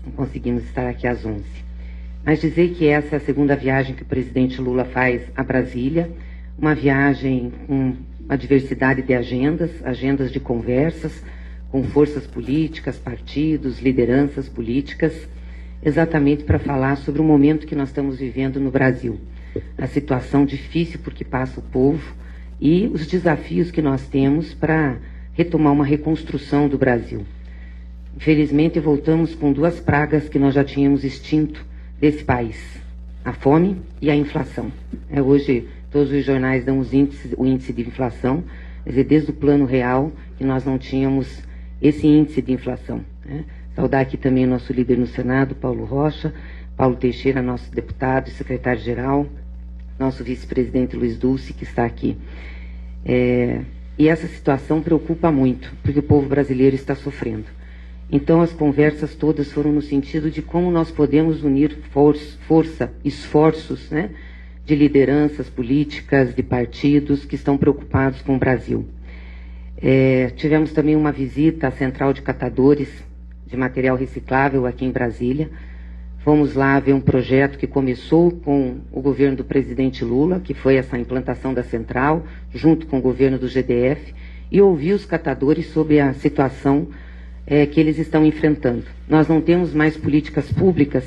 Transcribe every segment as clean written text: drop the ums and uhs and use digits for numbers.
não conseguimos estar aqui às 11. Mas dizer que essa é a segunda viagem que o presidente Lula faz a Brasília, uma viagem com uma diversidade de agendas de conversas, com forças políticas, partidos, lideranças políticas, exatamente para falar sobre o momento que nós estamos vivendo no Brasil. A situação difícil por que passa o povo e os desafios que nós temos para retomar uma reconstrução do Brasil. Infelizmente, voltamos com duas pragas que nós já tínhamos extinto desse país: a fome e a inflação. Hoje, todos os jornais dão o índice de inflação, quer dizer, desde o Plano Real, que nós não tínhamos esse índice de inflação. Saudar aqui também o nosso líder no Senado, Paulo Rocha, Paulo Teixeira, nosso deputado e secretário-geral, nosso vice-presidente Luiz Dulce, que está aqui. E essa situação preocupa muito, porque o povo brasileiro está sofrendo. Então, as conversas todas foram no sentido de como nós podemos unir esforços, de lideranças políticas, de partidos que estão preocupados com o Brasil. Tivemos também uma visita à Central de Catadores de Material Reciclável aqui em Brasília. Fomos lá ver um projeto que começou com o governo do presidente Lula, que foi essa implantação da central, junto com o governo do GDF, e ouvir os catadores sobre a situação que eles estão enfrentando. Nós não temos mais políticas públicas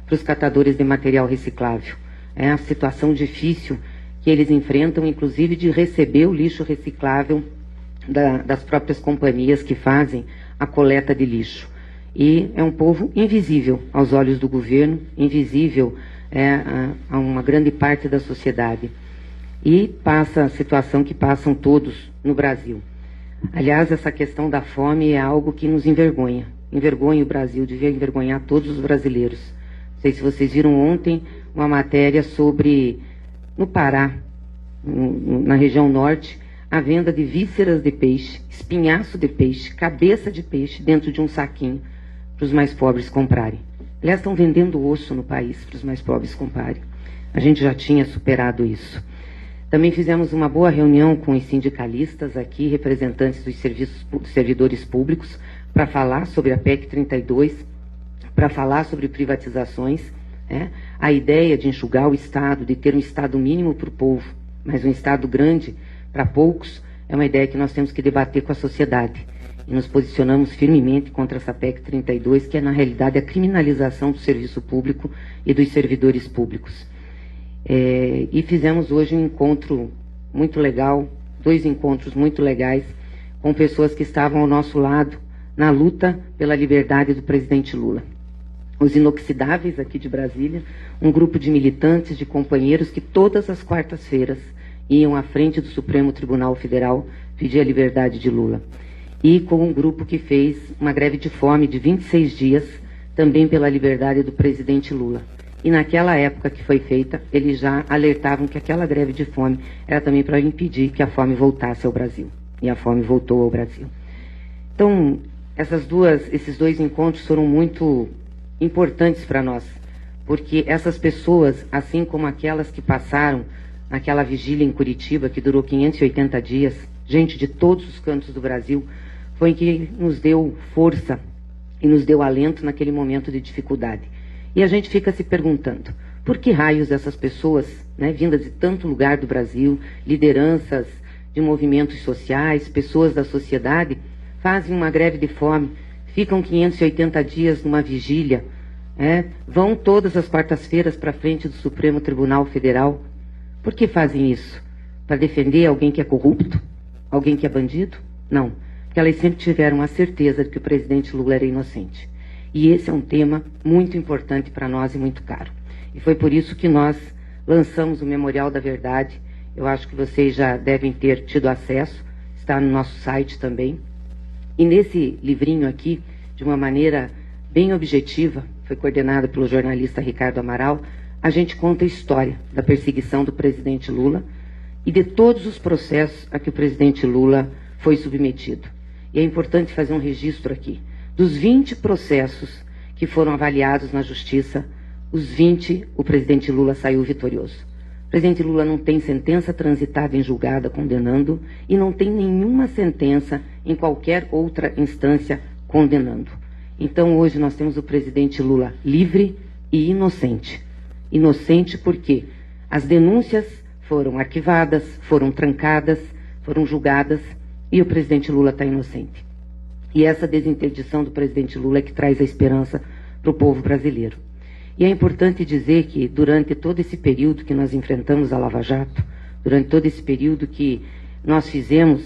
para os catadores de material reciclável. É a situação difícil que eles enfrentam, inclusive de receber o lixo reciclável das próprias companhias que fazem a coleta de lixo. E é um povo invisível aos olhos do governo, invisível a uma grande parte da sociedade. E passa a situação que passam todos no Brasil. Aliás, essa questão da fome é algo que nos envergonha. Envergonha o Brasil, devia envergonhar todos os brasileiros. Não sei se vocês viram ontem uma matéria sobre, no Pará, na região norte, a venda de vísceras de peixe, espinhaço de peixe, cabeça de peixe dentro de um saquinho para os mais pobres comprarem. Aliás, estão vendendo osso no país para os mais pobres comprarem. A gente já tinha superado isso. Também fizemos uma boa reunião com os sindicalistas aqui, representantes dos servidores públicos, para falar sobre a PEC 32, para falar sobre privatizações. A ideia de enxugar o Estado, de ter um Estado mínimo para o povo, mas um Estado grande para poucos, é uma ideia que nós temos que debater com a sociedade. E nos posicionamos firmemente contra essa PEC 32, que é, na realidade, a criminalização do serviço público e dos servidores públicos. E fizemos hoje um encontro muito legal, 2 encontros muito legais, com pessoas que estavam ao nosso lado na luta pela liberdade do presidente Lula. Os Inoxidáveis, aqui de Brasília, um grupo de militantes, de companheiros que todas as quartas-feiras iam à frente do Supremo Tribunal Federal pedir a liberdade de Lula. E com um grupo que fez uma greve de fome de 26 dias, também pela liberdade do presidente Lula. E naquela época que foi feita, eles já alertavam que aquela greve de fome era também para impedir que a fome voltasse ao Brasil. E a fome voltou ao Brasil. Então, esses 2 encontros foram muito importantes para nós, porque essas pessoas, assim como aquelas que passaram naquela vigília em Curitiba, que durou 580 dias, gente de todos os cantos do Brasil, foi que nos deu força e nos deu alento naquele momento de dificuldade. E a gente fica se perguntando, por que raios essas pessoas, vindas de tanto lugar do Brasil, lideranças de movimentos sociais, pessoas da sociedade, fazem uma greve de fome, ficam 580 dias numa vigília, vão todas as quartas-feiras para frente do Supremo Tribunal Federal. Por que fazem isso? Para defender alguém que é corrupto? Alguém que é bandido? Não, porque elas sempre tiveram a certeza de que o presidente Lula era inocente. E esse é um tema muito importante para nós e muito caro. E foi por isso que nós lançamos o Memorial da Verdade. Eu acho que vocês já devem ter tido acesso, está no nosso site também. E nesse livrinho aqui, de uma maneira bem objetiva, foi coordenado pelo jornalista Ricardo Amaral, a gente conta a história da perseguição do presidente Lula e de todos os processos a que o presidente Lula foi submetido. E é importante fazer um registro aqui. Dos 20 processos que foram avaliados na Justiça, os 20, o presidente Lula saiu vitorioso. O presidente Lula não tem sentença transitada em julgada condenando e não tem nenhuma sentença em qualquer outra instância condenando. Então, hoje nós temos o presidente Lula livre e inocente. Inocente porque as denúncias foram arquivadas, foram trancadas, foram julgadas, e o presidente Lula está inocente. E essa desinterdição do presidente Lula é que traz a esperança para o povo brasileiro. E é importante dizer que durante todo esse período que nós enfrentamos a Lava Jato, durante todo esse período que nós fizemos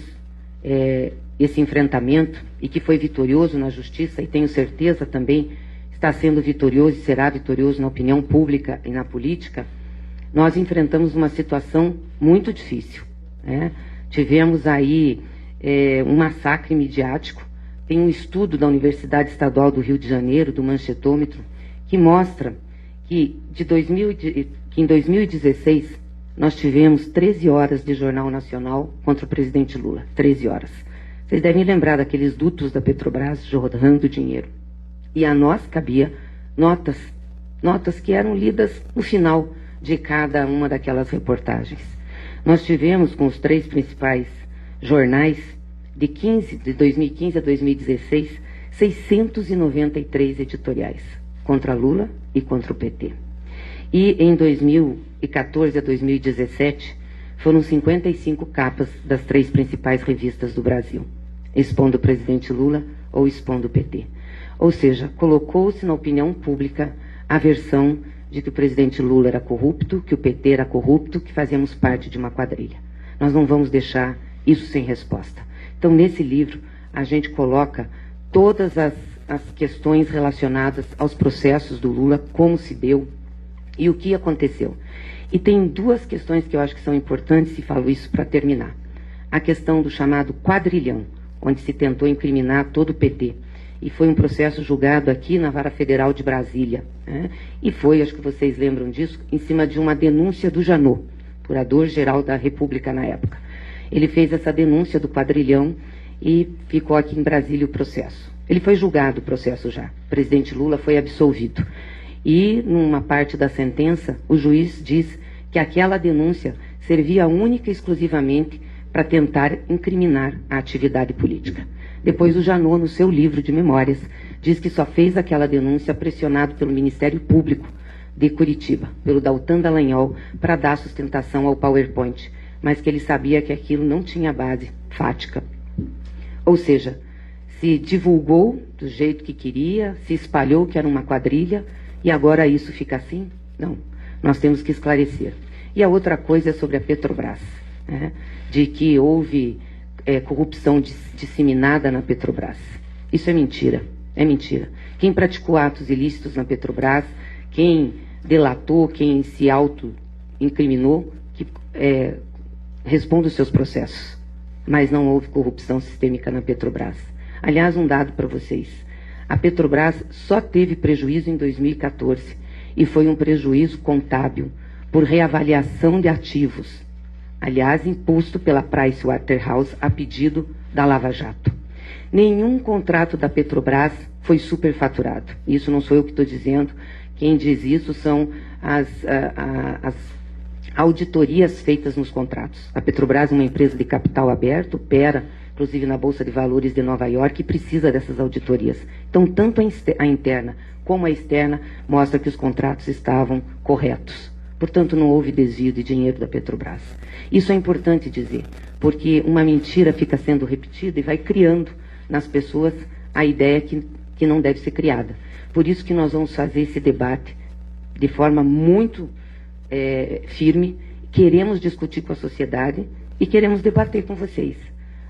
esse enfrentamento e que foi vitorioso na justiça, e tenho certeza também está sendo vitorioso e será vitorioso na opinião pública e na política, nós enfrentamos uma situação muito difícil, né? Tivemos aí um massacre midiático. Tem um estudo da Universidade Estadual do Rio de Janeiro, do Manchetômetro, que mostra que em 2016 nós tivemos 13 horas de Jornal Nacional contra o presidente Lula. 13 horas. Vocês devem lembrar daqueles dutos da Petrobras jorrando dinheiro. E a nós cabia notas que eram lidas no final de cada uma daquelas reportagens. Nós tivemos com os 3 principais jornais, de 2015 a 2016, 693 editoriais contra Lula e contra o PT. E em 2014 a 2017, foram 55 capas das 3 principais revistas do Brasil, expondo o presidente Lula ou expondo o PT. Ou seja, colocou-se na opinião pública a versão de que o presidente Lula era corrupto, que o PT era corrupto, que fazíamos parte de uma quadrilha. Nós não vamos deixar isso sem resposta. Então, nesse livro, a gente coloca todas as questões relacionadas aos processos do Lula, como se deu e o que aconteceu. E tem 2 questões que eu acho que são importantes, e falo isso para terminar. A questão do chamado quadrilhão, onde se tentou incriminar todo o PT. E foi um processo julgado aqui na Vara Federal de Brasília, né? E foi, acho que vocês lembram disso, em cima de uma denúncia do Janot, procurador-geral da República na época. Ele fez essa denúncia do quadrilhão e ficou aqui em Brasília o processo. Ele foi julgado, o processo já. O presidente Lula foi absolvido. E, numa parte da sentença, o juiz diz que aquela denúncia servia única e exclusivamente para tentar incriminar a atividade política. Depois o Janot, no seu livro de memórias, diz que só fez aquela denúncia pressionado pelo Ministério Público de Curitiba, pelo Daltan Dallagnol, para dar sustentação ao PowerPoint, mas que ele sabia que aquilo não tinha base fática. Ou seja, se divulgou do jeito que queria, se espalhou que era uma quadrilha, e agora isso fica assim? Não, nós temos que esclarecer. E a outra coisa é sobre a Petrobras, né? De que houve corrupção disseminada na Petrobras. Isso é mentira, é mentira. Quem praticou atos ilícitos na Petrobras, quem delatou, quem se auto-incriminou, que responda os seus processos. Mas não houve corrupção sistêmica na Petrobras. Aliás, um dado para vocês. A Petrobras só teve prejuízo em 2014, e foi um prejuízo contábil por reavaliação de ativos, aliás, imposto pela Pricewaterhouse a pedido da Lava Jato. Nenhum contrato da Petrobras foi superfaturado. Isso não sou eu que estou dizendo. Quem diz isso são as auditorias feitas nos contratos. A Petrobras é uma empresa de capital aberto, opera, inclusive na Bolsa de Valores de Nova York, e precisa dessas auditorias. Então, tanto a interna como a externa mostra que os contratos estavam corretos. Portanto, não houve desvio de dinheiro da Petrobras. Isso é importante dizer, porque uma mentira fica sendo repetida e vai criando nas pessoas a ideia que não deve ser criada. Por isso que nós vamos fazer esse debate de forma muito firme, queremos discutir com a sociedade e queremos debater com vocês.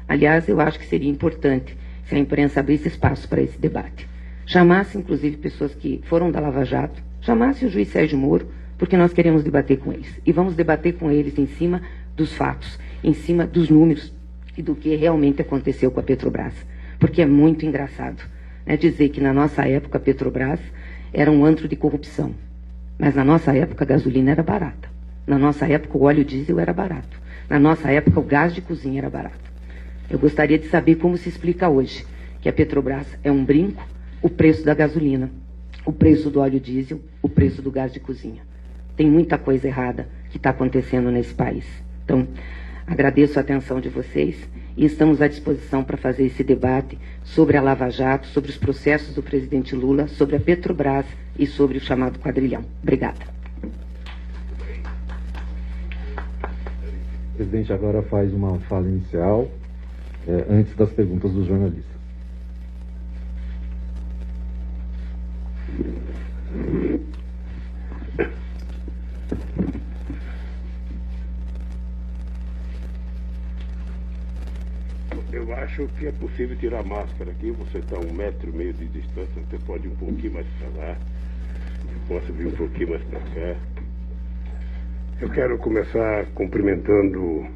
Aliás, eu acho que seria importante se a imprensa abrisse espaço para esse debate. Chamasse, inclusive, pessoas que foram da Lava Jato, chamasse o juiz Sérgio Moro, porque nós queremos debater com eles. E vamos debater com eles em cima dos fatos, em cima dos números e do que realmente aconteceu com a Petrobras. Porque é muito engraçado, né, dizer que na nossa época a Petrobras era um antro de corrupção. Mas na nossa época a gasolina era barata. Na nossa época o óleo diesel era barato. Na nossa época o gás de cozinha era barato. Eu gostaria de saber como se explica hoje que a Petrobras é um brinco, o preço da gasolina, o preço do óleo diesel, o preço do gás de cozinha. Tem muita coisa errada que está acontecendo nesse país. Então, Agradeço a atenção de vocês e estamos à disposição para fazer esse debate sobre a Lava Jato, sobre os processos do presidente Lula, sobre a Petrobras e sobre o chamado quadrilhão. Obrigada. O presidente agora faz uma fala inicial, antes das perguntas dos jornalistas. Eu acho que é possível tirar a máscara aqui. Você está a 1,5 metro de distância, você pode ir um pouquinho mais para lá, eu posso vir um pouquinho mais para cá. Eu quero começar cumprimentando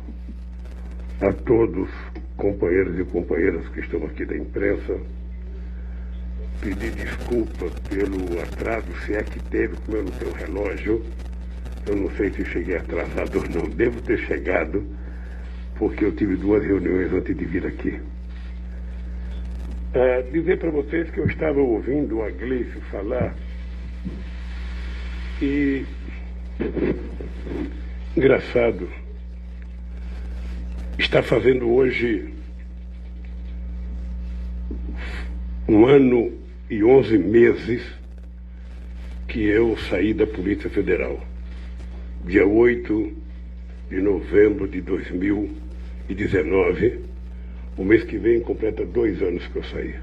a todos, companheiros e companheiras que estão aqui da imprensa, pedir desculpa pelo atraso, se é que teve, como eu não tenho relógio, eu não sei se cheguei atrasado ou não, devo ter chegado, porque eu tive 2 reuniões antes de vir aqui. Dizer para vocês que eu estava ouvindo a Gleice falar e... engraçado, está fazendo hoje 1 ano e 11 meses que eu saí da Polícia Federal. Dia 8 de novembro de 2019, o mês que vem completa 2 anos que eu saí.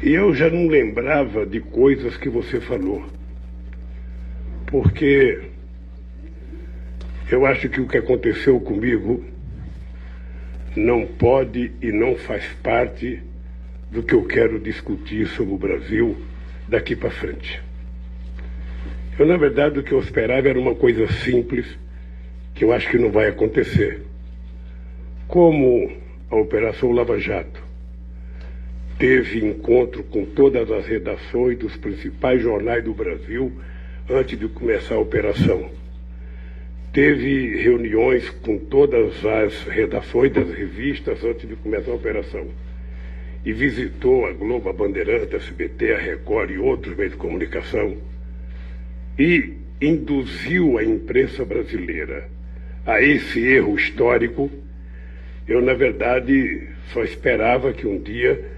E eu já não lembrava de coisas que você falou, porque eu acho que o que aconteceu comigo não pode e não faz parte do que eu quero discutir sobre o Brasil daqui para frente. Eu, na verdade, o que eu esperava era uma coisa simples, que eu acho que não vai acontecer. Como a Operação Lava Jato teve encontro com todas as redações dos principais jornais do Brasil antes de começar a operação, teve reuniões com todas as redações das revistas antes de começar a operação, e visitou a Globo, a Bandeirantes, a SBT, a Record e outros meios de comunicação, e induziu a imprensa brasileira a esse erro histórico. Eu, na verdade, só esperava que um dia,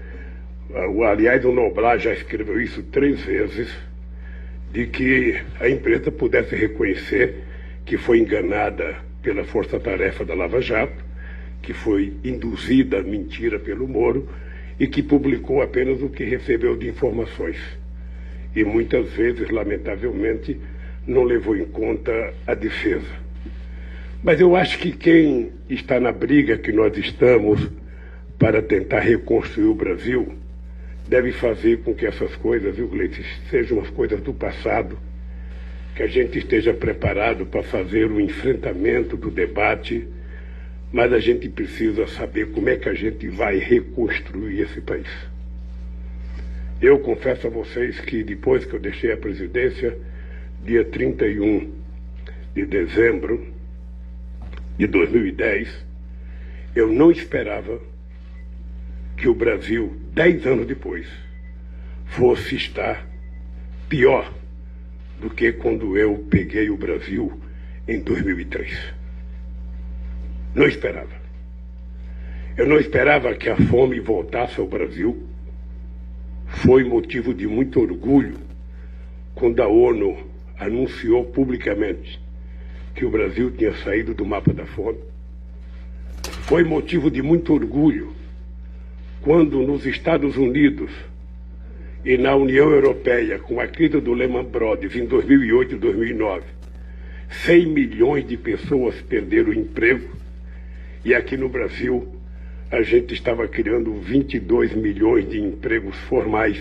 aliás, o Noblar já escreveu isso 3 vezes, de que a imprensa pudesse reconhecer que foi enganada pela força-tarefa da Lava Jato, que foi induzida à mentira pelo Moro e que publicou apenas o que recebeu de informações. E muitas vezes, lamentavelmente, não levou em conta a defesa. Mas eu acho que quem está na briga que nós estamos para tentar reconstruir o Brasil deve fazer com que essas coisas, viu, Gleice, sejam as coisas do passado, que a gente esteja preparado para fazer o enfrentamento do debate, mas a gente precisa saber como é que a gente vai reconstruir esse país. Eu confesso a vocês que depois que eu deixei a presidência, dia 31 de dezembro de 2010, eu não esperava que o Brasil, 10 anos depois, fosse estar pior do que quando eu peguei o Brasil em 2003. Não esperava. Eu não esperava que a fome voltasse ao Brasil. Foi motivo de muito orgulho quando a ONU anunciou publicamente que o Brasil tinha saído do mapa da fome. Foi motivo de muito orgulho quando nos Estados Unidos e na União Europeia, com a crise do Lehman Brothers em 2008 e 2009, 100 milhões de pessoas perderam o emprego, e aqui no Brasil a gente estava criando 22 milhões de empregos formais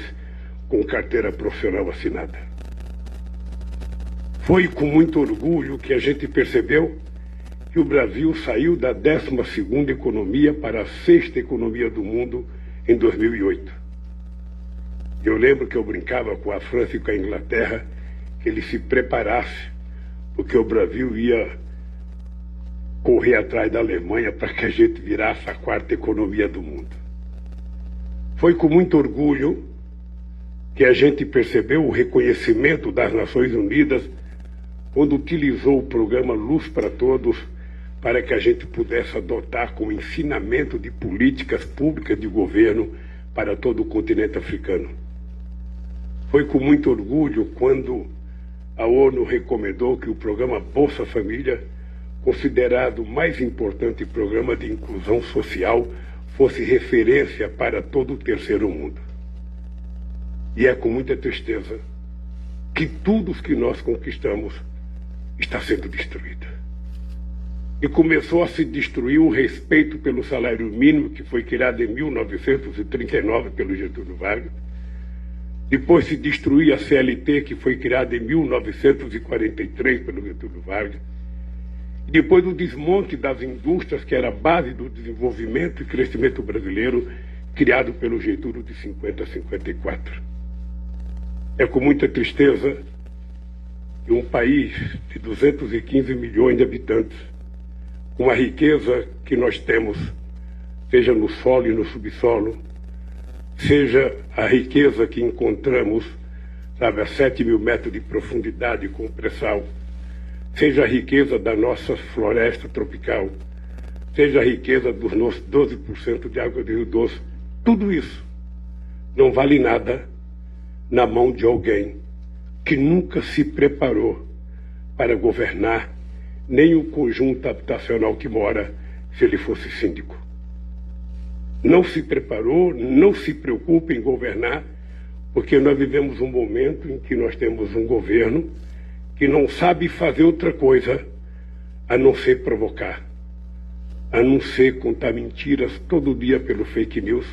com carteira profissional assinada. Foi com muito orgulho que a gente percebeu que o Brasil saiu da 12ª economia para a 6ª economia do mundo em 2008. Eu lembro que eu brincava com a França e com a Inglaterra que eles se preparassem, porque o Brasil ia correr atrás da Alemanha para que a gente virasse a 4ª economia do mundo. Foi com muito orgulho que a gente percebeu o reconhecimento das Nações Unidas quando utilizou o programa Luz para Todos para que a gente pudesse adotar como ensinamento de políticas públicas de governo para todo o continente africano. Foi com muito orgulho quando a ONU recomendou que o programa Bolsa Família, considerado o mais importante programa de inclusão social, fosse referência para todo o terceiro mundo. E é com muita tristeza que tudo o que nós conquistamos está sendo destruído. E começou a se destruir o respeito pelo salário mínimo, que foi criado em 1939 pelo Getúlio Vargas. Depois se destruiu a CLT, que foi criada em 1943 pelo Getúlio Vargas. E depois o desmonte das indústrias, que era a base do desenvolvimento e crescimento brasileiro, criado pelo Getúlio de 50 a 54. É com muita tristeza que um país de 215 milhões de habitantes, com a riqueza que nós temos, seja no solo e no subsolo, seja a riqueza que encontramos, sabe, a 7.000 metros de profundidade com pré-sal, seja a riqueza da nossa floresta tropical, seja a riqueza dos nossos 12% de água de Rio Doce, tudo isso não vale nada na mão de alguém que nunca se preparou para governar nem o conjunto habitacional que mora, se ele fosse síndico. Não se preparou, não se preocupa em governar, porque nós vivemos um momento em que nós temos um governo que não sabe fazer outra coisa a não ser provocar, a não ser contar mentiras todo dia pelo fake news.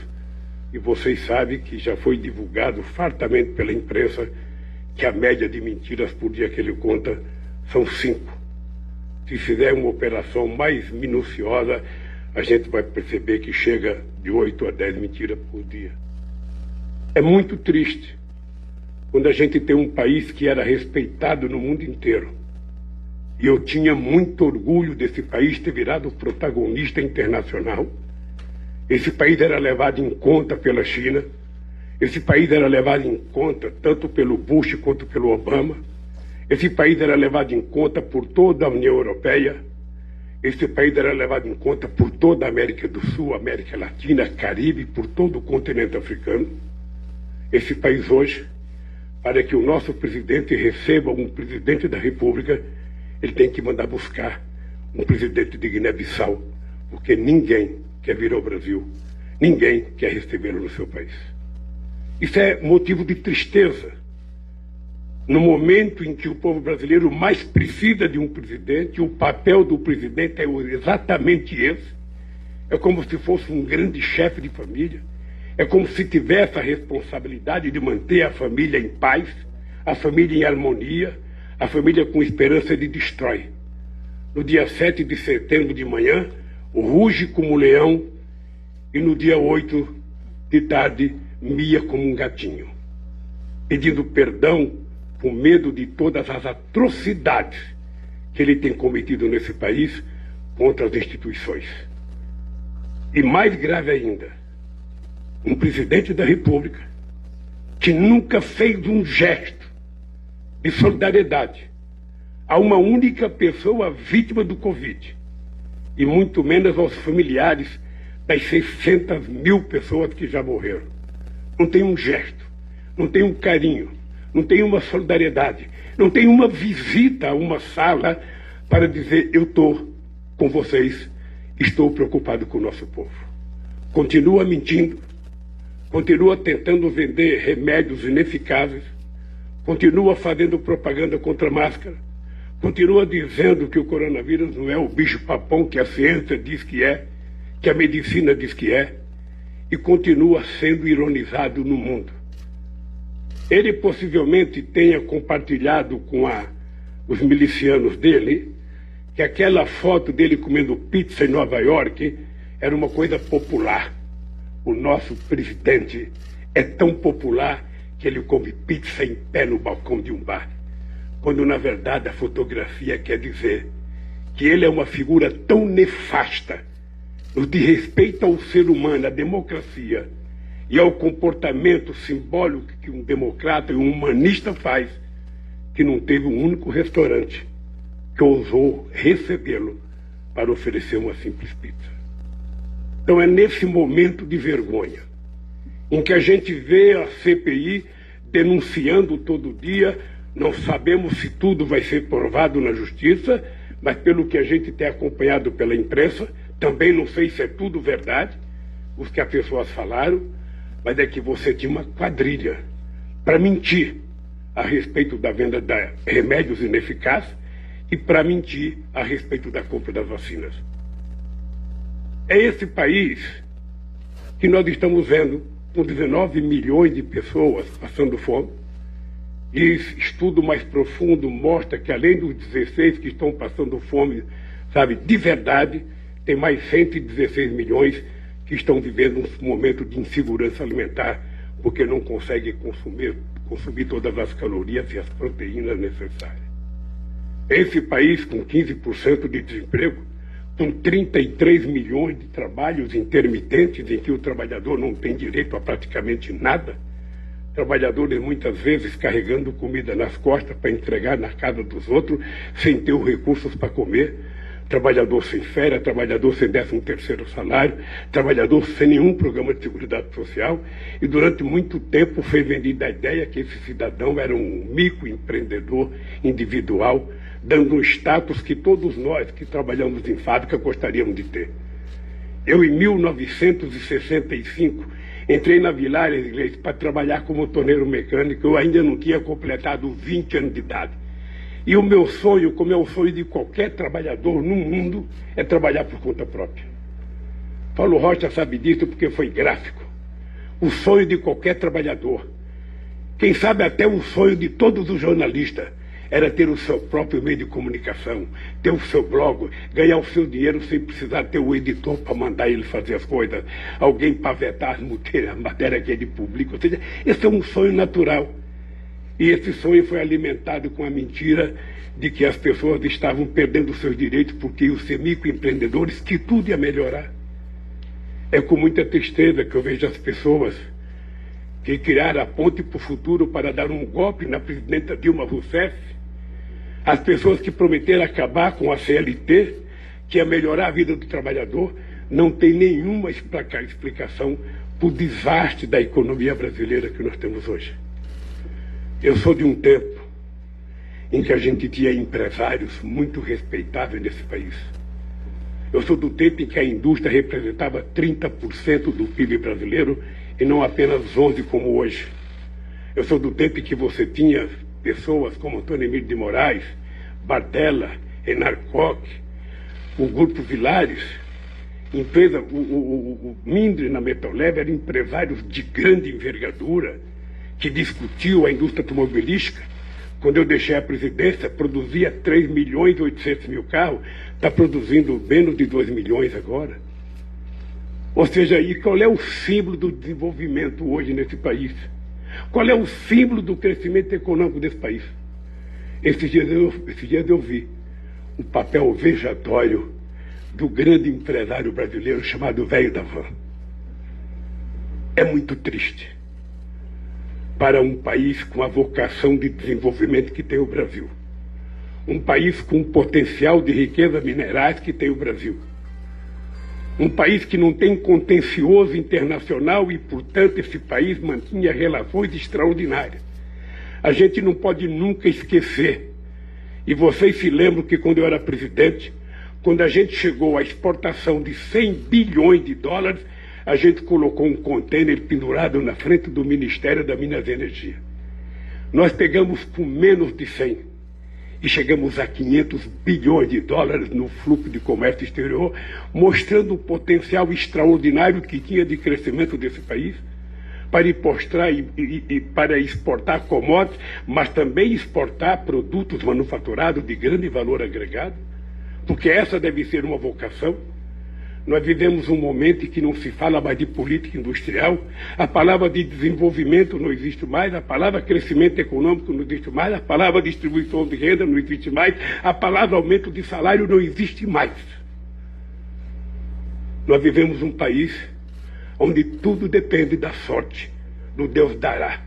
E vocês sabem que já foi divulgado fartamente pela imprensa que a média de mentiras por dia que ele conta são 5. Se fizer uma operação mais minuciosa, a gente vai perceber que chega de 8 a 10 mentiras por dia. É muito triste quando a gente tem um país que era respeitado no mundo inteiro. E eu tinha muito orgulho desse país ter virado protagonista internacional. Esse país era levado em conta pela China. Esse país era levado em conta tanto pelo Bush quanto pelo Obama. Esse país era levado em conta por toda a União Europeia. Esse país era levado em conta por toda a América do Sul, América Latina, Caribe, por todo o continente africano. Esse país hoje, para que o nosso presidente receba um presidente da República, ele tem que mandar buscar um presidente de Guiné-Bissau, porque ninguém quer vir ao Brasil, ninguém quer recebê-lo no seu país. Isso é motivo de tristeza. No momento em que o povo brasileiro mais precisa de um presidente, o papel do presidente é exatamente esse. É como se fosse um grande chefe de família. É como se tivesse a responsabilidade de manter a família em paz, a família em harmonia, a família com esperança de destrói. No dia 7 de setembro de manhã, ruge como um leão, e no dia 8 de tarde, mia como um gatinho, pedindo perdão com medo de todas as atrocidades que ele tem cometido nesse país contra as instituições. E mais grave ainda, um presidente da República que nunca fez um gesto de solidariedade a uma única pessoa vítima do Covid, e muito menos aos familiares das 600.000 pessoas que já morreram. Não tem um gesto, não tem um carinho, não tem uma solidariedade, não tem uma visita a uma sala para dizer: eu estou com vocês, estou preocupado com o nosso povo. Continua mentindo, continua tentando vender remédios ineficazes, continua fazendo propaganda contra a máscara, continua dizendo que o coronavírus não é o bicho-papão que a ciência diz que é, que a medicina diz que é, e continua sendo ironizado no mundo. Ele possivelmente tenha compartilhado com os milicianos dele que aquela foto dele comendo pizza em Nova York era uma coisa popular. O nosso presidente é tão popular que ele come pizza em pé no balcão de um bar, quando na verdade a fotografia quer dizer que ele é uma figura tão nefasta no de respeito ao ser humano, à democracia e ao comportamento simbólico que um democrata e um humanista faz, que não teve um único restaurante que ousou recebê-lo para oferecer uma simples pizza. Então é nesse momento de vergonha, em que a gente vê a CPI denunciando todo dia, não sabemos se tudo vai ser provado na justiça, mas pelo que a gente tem acompanhado pela imprensa, também não sei se é tudo verdade, os que as pessoas falaram, mas é que você tinha uma quadrilha para mentir a respeito da venda de remédios ineficazes e para mentir a respeito da compra das vacinas. É esse país que nós estamos vendo com 19 milhões de pessoas passando fome. E estudo mais profundo mostra que além dos 16 que estão passando fome, sabe, de verdade, tem mais 116 milhões que estão vivendo um momento de insegurança alimentar porque não conseguem consumir todas as calorias e as proteínas necessárias. Esse país com 15% de desemprego, com 33 milhões de trabalhos intermitentes em que o trabalhador não tem direito a praticamente nada, trabalhadores muitas vezes carregando comida nas costas para entregar na casa dos outros, sem ter os recursos para comer, trabalhador sem férias, trabalhador sem 13º salário, trabalhador sem nenhum programa de seguridade social, e durante muito tempo foi vendida a ideia que esse cidadão era um microempreendedor individual, dando um status que todos nós que trabalhamos em fábrica gostaríamos de ter. Eu, em 1965, entrei na Villares Inglês para trabalhar como torneiro mecânico. Eu ainda não tinha completado 20 anos de idade. E o meu sonho, como é o sonho de qualquer trabalhador no mundo, é trabalhar por conta própria. Paulo Rocha sabe disso porque foi gráfico. O sonho de qualquer trabalhador, quem sabe até o sonho de todos os jornalistas, era ter o seu próprio meio de comunicação, ter o seu blog, ganhar o seu dinheiro sem precisar ter o editor para mandar ele fazer as coisas, alguém para vetar a matéria que ele publica. Ou seja, esse é um sonho natural. E esse sonho foi alimentado com a mentira de que as pessoas estavam perdendo seus direitos porque iam ser microempreendedores, que tudo ia melhorar. É com muita tristeza que eu vejo as pessoas que criaram a ponte para o futuro para dar um golpe na presidenta Dilma Rousseff, as pessoas que prometeram acabar com a CLT, que ia melhorar a vida do trabalhador, não tem nenhuma explicação para o desastre da economia brasileira que nós temos hoje. Eu sou de um tempo em que a gente tinha empresários muito respeitáveis nesse país. Eu sou do tempo em que a indústria representava 30% do PIB brasileiro e não apenas 11% como hoje. Eu sou do tempo em que você tinha pessoas como Antônio Emílio de Moraes, Bardella, Enar Koch, o Grupo Villares, empresa, o Mindre na Metaleb, eram empresários de grande envergadura que discutiam a indústria automobilística. Quando eu deixei a presidência, produzia 3.800.000 carros, está produzindo menos de 2 milhões agora. Ou seja, e qual é o símbolo do desenvolvimento hoje nesse país? Qual é o símbolo do crescimento econômico desse país? Esses dias eu vi um papel vejatório do grande empresário brasileiro chamado Velho da Van. É muito triste para um país com a vocação de desenvolvimento que tem o Brasil. Um país com um potencial de riqueza minerais que tem o Brasil. Um país que não tem contencioso internacional e, portanto, esse país mantinha relações extraordinárias. A gente não pode nunca esquecer. E vocês se lembram que quando eu era presidente, quando a gente chegou à exportação de 100 bilhões de dólares, a gente colocou um contêiner pendurado na frente do Ministério da Minas e Energia. Nós pegamos com menos de 100 e chegamos a 500 bilhões de dólares no fluxo de comércio exterior, mostrando o potencial extraordinário que tinha de crescimento desse país para exportar commodities, mas também exportar produtos manufaturados de grande valor agregado, porque essa deve ser uma vocação. Nós vivemos um momento em que não se fala mais de política industrial, a palavra de desenvolvimento não existe mais, a palavra crescimento econômico não existe mais, a palavra distribuição de renda não existe mais, a palavra aumento de salário não existe mais. Nós vivemos um país onde tudo depende da sorte, do Deus dará.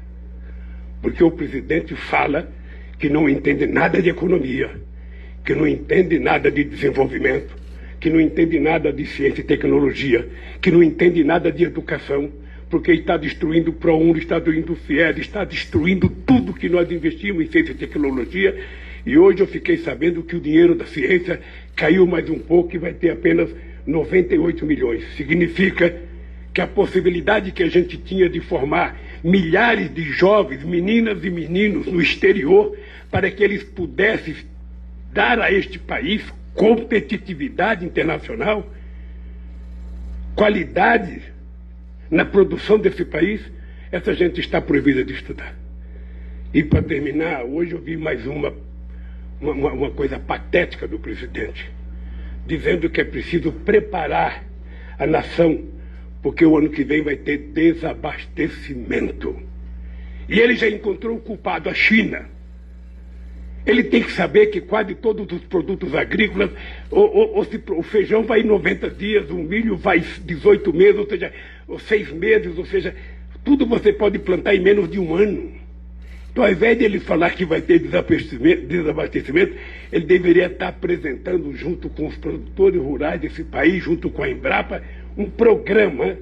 Porque o presidente fala que não entende nada de economia, que não entende nada de desenvolvimento, que não entende nada de ciência e tecnologia, que não entende nada de educação, porque está destruindo o ProUni, está destruindo o FIES, está destruindo tudo que nós investimos em ciência e tecnologia. E hoje eu fiquei sabendo que o dinheiro da ciência caiu mais um pouco e vai ter apenas 98 milhões. Significa que a possibilidade que a gente tinha de formar milhares de jovens, meninas e meninos no exterior, para que eles pudessem dar a este país competitividade internacional, qualidade na produção desse país, essa gente está proibida de estudar. E para terminar, hoje eu vi mais uma coisa patética do presidente, dizendo que é preciso preparar a nação, porque o ano que vem vai ter desabastecimento. E ele já encontrou o culpado, a China. Ele tem que saber que quase todos os produtos agrícolas, o feijão vai em 90 dias, o milho vai 18 meses, ou seja, 6 meses, ou seja, tudo você pode plantar em menos de um ano. Então, ao invés de ele falar que vai ter desabastecimento, ele deveria estar apresentando, junto com os produtores rurais desse país, junto com a Embrapa, um programa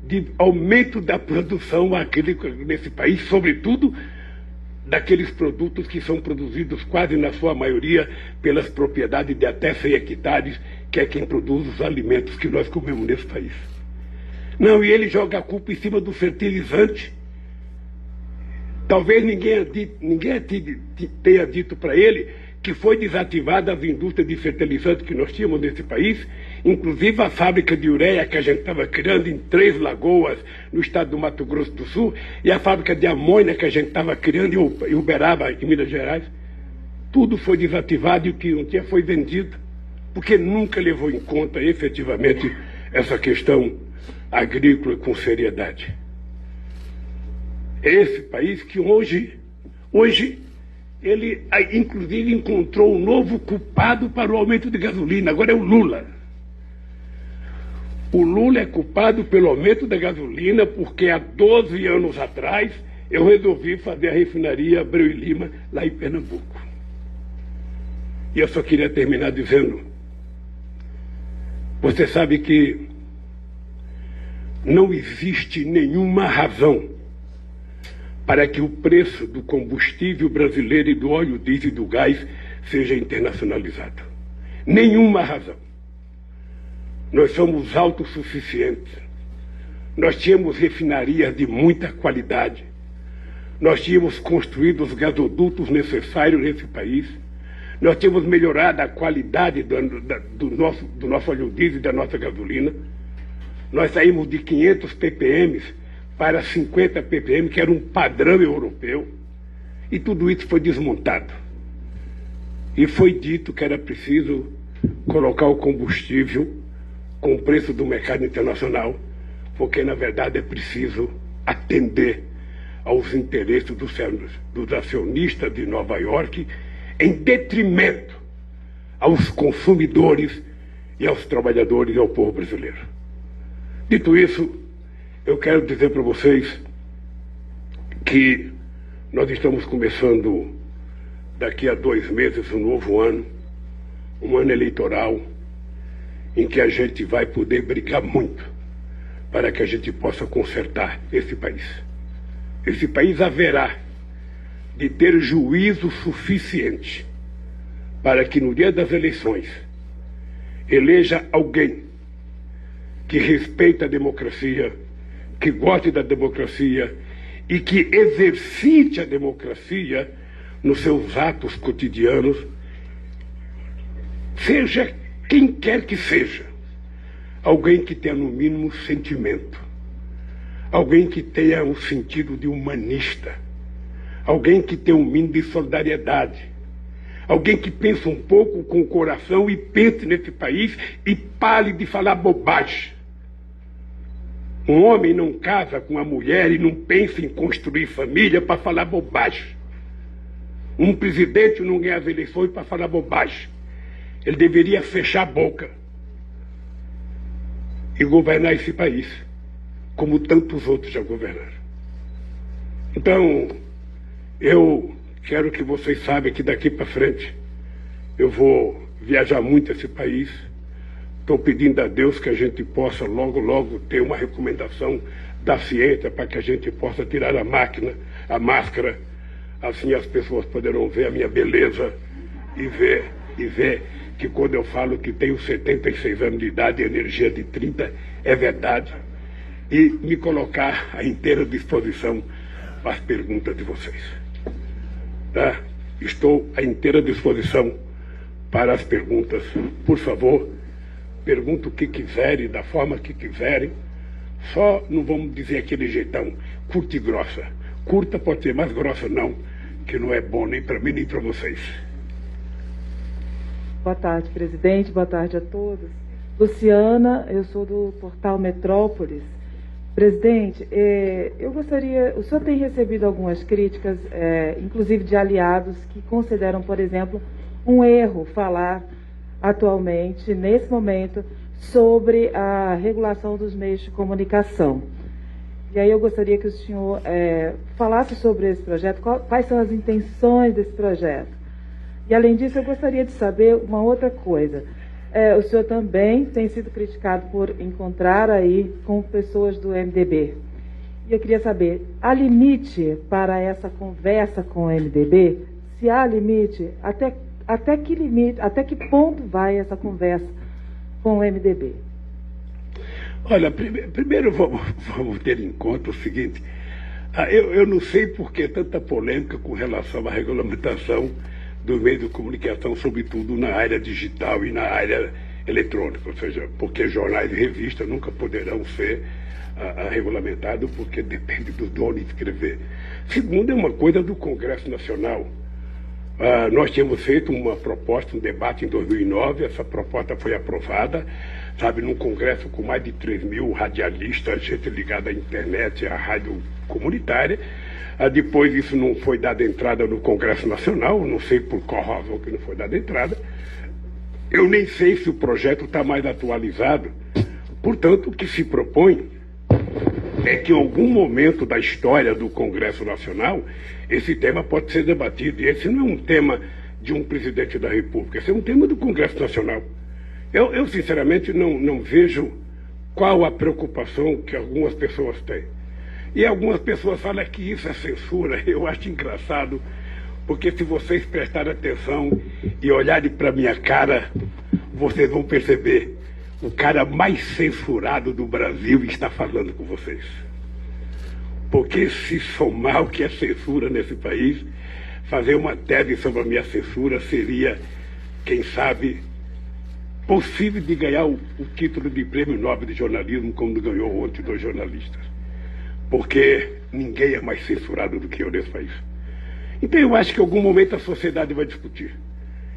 de aumento da produção agrícola nesse país, sobretudo daqueles produtos que são produzidos quase na sua maioria pelas propriedades de até 100 hectares, que é quem produz os alimentos que nós comemos nesse país. Não, e ele joga a culpa em cima do fertilizante. Talvez ninguém tenha dito para ele que foi desativada as indústrias de fertilizante que nós tínhamos nesse país, inclusive a fábrica de ureia que a gente estava criando em 3 Lagoas, no estado do Mato Grosso do Sul, e a fábrica de amônia que a gente estava criando em Uberaba, em Minas Gerais. Tudo foi desativado e o que não tinha foi vendido, porque nunca levou em conta efetivamente essa questão agrícola com seriedade. Esse país que hoje ele inclusive encontrou um novo culpado para o aumento de gasolina, agora é o Lula. O Lula é culpado pelo aumento da gasolina porque há 12 anos atrás eu resolvi fazer a refinaria Abreu e Lima lá em Pernambuco. E eu só queria terminar dizendo, você sabe que não existe nenhuma razão para que o preço do combustível brasileiro e do óleo diesel e do gás seja internacionalizado. Nenhuma razão. Nós somos autossuficientes. Nós tínhamos refinarias de muita qualidade. Nós tínhamos construído os gasodutos necessários nesse país. Nós tínhamos melhorado a qualidade do nosso óleo diesel e da nossa gasolina. Nós saímos de 500 ppm para 50 ppm, que era um padrão europeu, e tudo isso foi desmontado. E foi dito que era preciso colocar o combustível com o preço do mercado internacional, porque, na verdade, é preciso atender aos interesses dos acionistas de Nova York, em detrimento aos consumidores e aos trabalhadores e ao povo brasileiro. Dito isso, eu quero dizer para vocês que nós estamos começando daqui a 2 meses um novo ano, um ano eleitoral, em que a gente vai poder brigar muito para que a gente possa consertar esse país. Esse país haverá de ter juízo suficiente para que no dia das eleições eleja alguém que respeita a democracia, que goste da democracia e que exercite a democracia nos seus atos cotidianos, seja quem quer que seja, alguém que tenha no mínimo sentimento, alguém que tenha um sentido de humanista, alguém que tenha um mínimo de solidariedade, alguém que pense um pouco com o coração e pense nesse país e pare de falar bobagem. Um homem não casa com uma mulher e não pensa em construir família para falar bobagem. Um presidente não ganha as eleições para falar bobagem. Ele deveria fechar a boca e governar esse país, como tantos outros já governaram. Então, eu quero que vocês saibam que daqui para frente eu vou viajar muito esse país, Estou pedindo a Deus que a gente possa logo ter uma recomendação da ciência para que a gente possa tirar a máscara. Assim as pessoas poderão ver a minha beleza e ver que quando eu falo que tenho 76 anos de idade e energia de 30, é verdade. E me colocar à inteira disposição para as perguntas de vocês. Tá? Estou à inteira disposição para as perguntas. Por favor, pergunta o que quiserem, da forma que quiserem. Só não vamos dizer aquele jeitão, curta e grossa. Curta pode ser, mais grossa não, que não é bom nem para mim nem para vocês. Boa tarde, presidente. Boa tarde a todos. Luciana, eu sou do portal Metrópolis. Presidente, eu gostaria... O senhor tem recebido algumas críticas, inclusive de aliados, que consideram, por exemplo, um erro falar atualmente, nesse momento, sobre a regulação dos meios de comunicação. E aí eu gostaria que o senhor falasse sobre esse projeto, quais são as intenções desse projeto. E, além disso, eu gostaria de saber uma outra coisa. O senhor também tem sido criticado por encontrar aí com pessoas do MDB. E eu queria saber, há limite para essa conversa com o MDB? Se há limite, até que ponto vai essa conversa com o MDB? Olha, primeiro vamos ter em conta o seguinte, eu não sei por que tanta polêmica com relação à regulamentação do meio de comunicação, sobretudo na área digital e na área eletrônica, ou seja, porque jornais e revistas nunca poderão ser regulamentados, porque depende do dono escrever. Segundo, é uma coisa do Congresso Nacional. Nós tínhamos feito uma proposta, um debate em 2009, essa proposta foi aprovada, sabe, num congresso com mais de 3.000 radialistas, gente ligada à internet, à rádio comunitária. Depois isso não foi dado entrada no Congresso Nacional, não sei por qual razão que não foi dada entrada. Eu nem sei se o projeto está mais atualizado. Portanto, o que se propõe é que em algum momento da história do Congresso Nacional, esse tema pode ser debatido. E esse não é um tema de um presidente da República, esse é um tema do Congresso Nacional. Eu sinceramente, não vejo qual a preocupação que algumas pessoas têm. E algumas pessoas falam que isso é censura. Eu acho engraçado, porque se vocês prestarem atenção e olharem para minha cara, vocês vão perceber, o cara mais censurado do Brasil está falando com vocês. Porque se somar o que é censura nesse país, fazer uma tese sobre a minha censura seria, quem sabe, possível de ganhar o título de Prêmio Nobel de Jornalismo, como ganhou ontem 2 jornalistas. Porque ninguém é mais censurado do que eu nesse país. Então eu acho que em algum momento a sociedade vai discutir.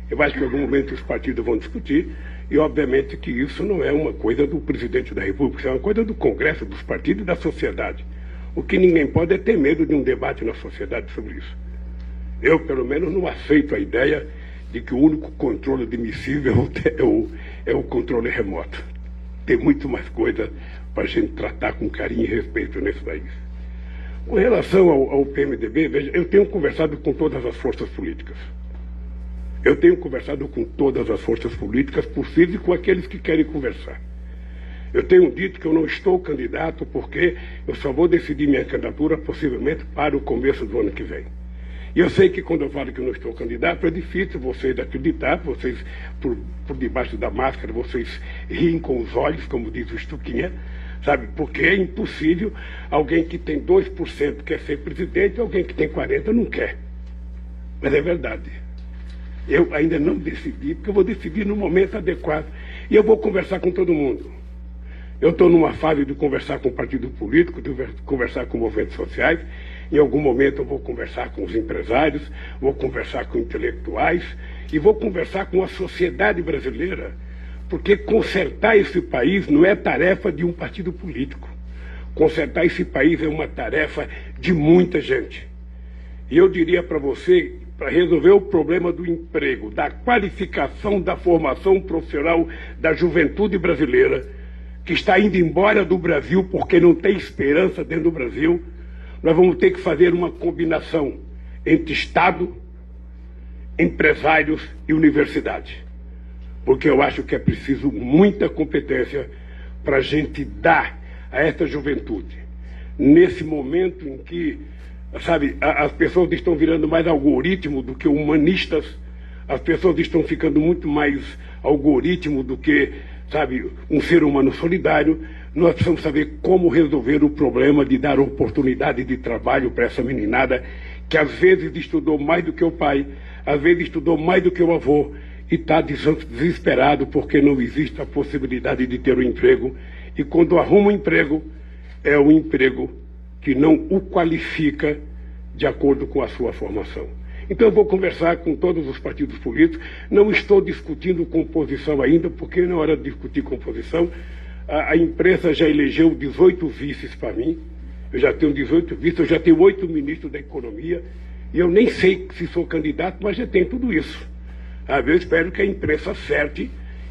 Eu acho que em algum momento os partidos vão discutir, e obviamente que isso não é uma coisa do presidente da República, isso é uma coisa do Congresso, dos partidos e da sociedade. O que ninguém pode é ter medo de um debate na sociedade sobre isso. Eu, pelo menos, não aceito a ideia de que o único controle admissível é o controle remoto. Tem muito mais coisa para a gente tratar com carinho e respeito nesse país. Com relação ao PMDB, veja, eu tenho conversado com todas as forças políticas. Eu tenho conversado com todas as forças políticas possíveis e com aqueles que querem conversar. Eu tenho dito que eu não estou candidato porque eu só vou decidir minha candidatura possivelmente para o começo do ano que vem. E eu sei que quando eu falo que eu não estou candidato, é difícil vocês acreditar, vocês, por debaixo da máscara, vocês riem com os olhos, como diz o Stuquinha, sabe? Porque é impossível alguém que tem 2% quer ser presidente e alguém que tem 40% não quer. Mas é verdade. Eu ainda não decidi, porque eu vou decidir no momento adequado. E eu vou conversar com todo mundo. Eu estou numa fase de conversar com o partido político, de conversar com movimentos sociais. Em algum momento eu vou conversar com os empresários, vou conversar com intelectuais e vou conversar com a sociedade brasileira. Porque consertar esse país não é tarefa de um partido político. Consertar esse país é uma tarefa de muita gente. E eu diria para você, para resolver o problema do emprego, da qualificação, da formação profissional da juventude brasileira, que está indo embora do Brasil porque não tem esperança dentro do Brasil, nós vamos ter que fazer uma combinação entre Estado, empresários e universidade. porque eu acho que é preciso muita competência para a gente dar a essa juventude, nesse momento em que, sabe, as pessoas estão virando mais algoritmo do que humanistas, as pessoas estão ficando muito mais algoritmo do que, sabe, um ser humano solidário. Nós precisamos saber como resolver o problema de dar oportunidade de trabalho para essa meninada que às vezes estudou mais do que o pai, às vezes estudou mais do que o avô, e está desesperado porque não existe a possibilidade de ter um emprego. E quando arruma um emprego, é um emprego que não o qualifica de acordo com a sua formação. Então eu vou conversar com todos os partidos políticos. Não estou discutindo composição ainda, porque não é hora de discutir composição. A imprensa já elegeu 18 vices para mim. Eu já tenho 18 vices, eu já tenho 8 ministros da Economia. E eu nem sei se sou candidato, mas já tenho tudo isso. Eu espero que a imprensa acerte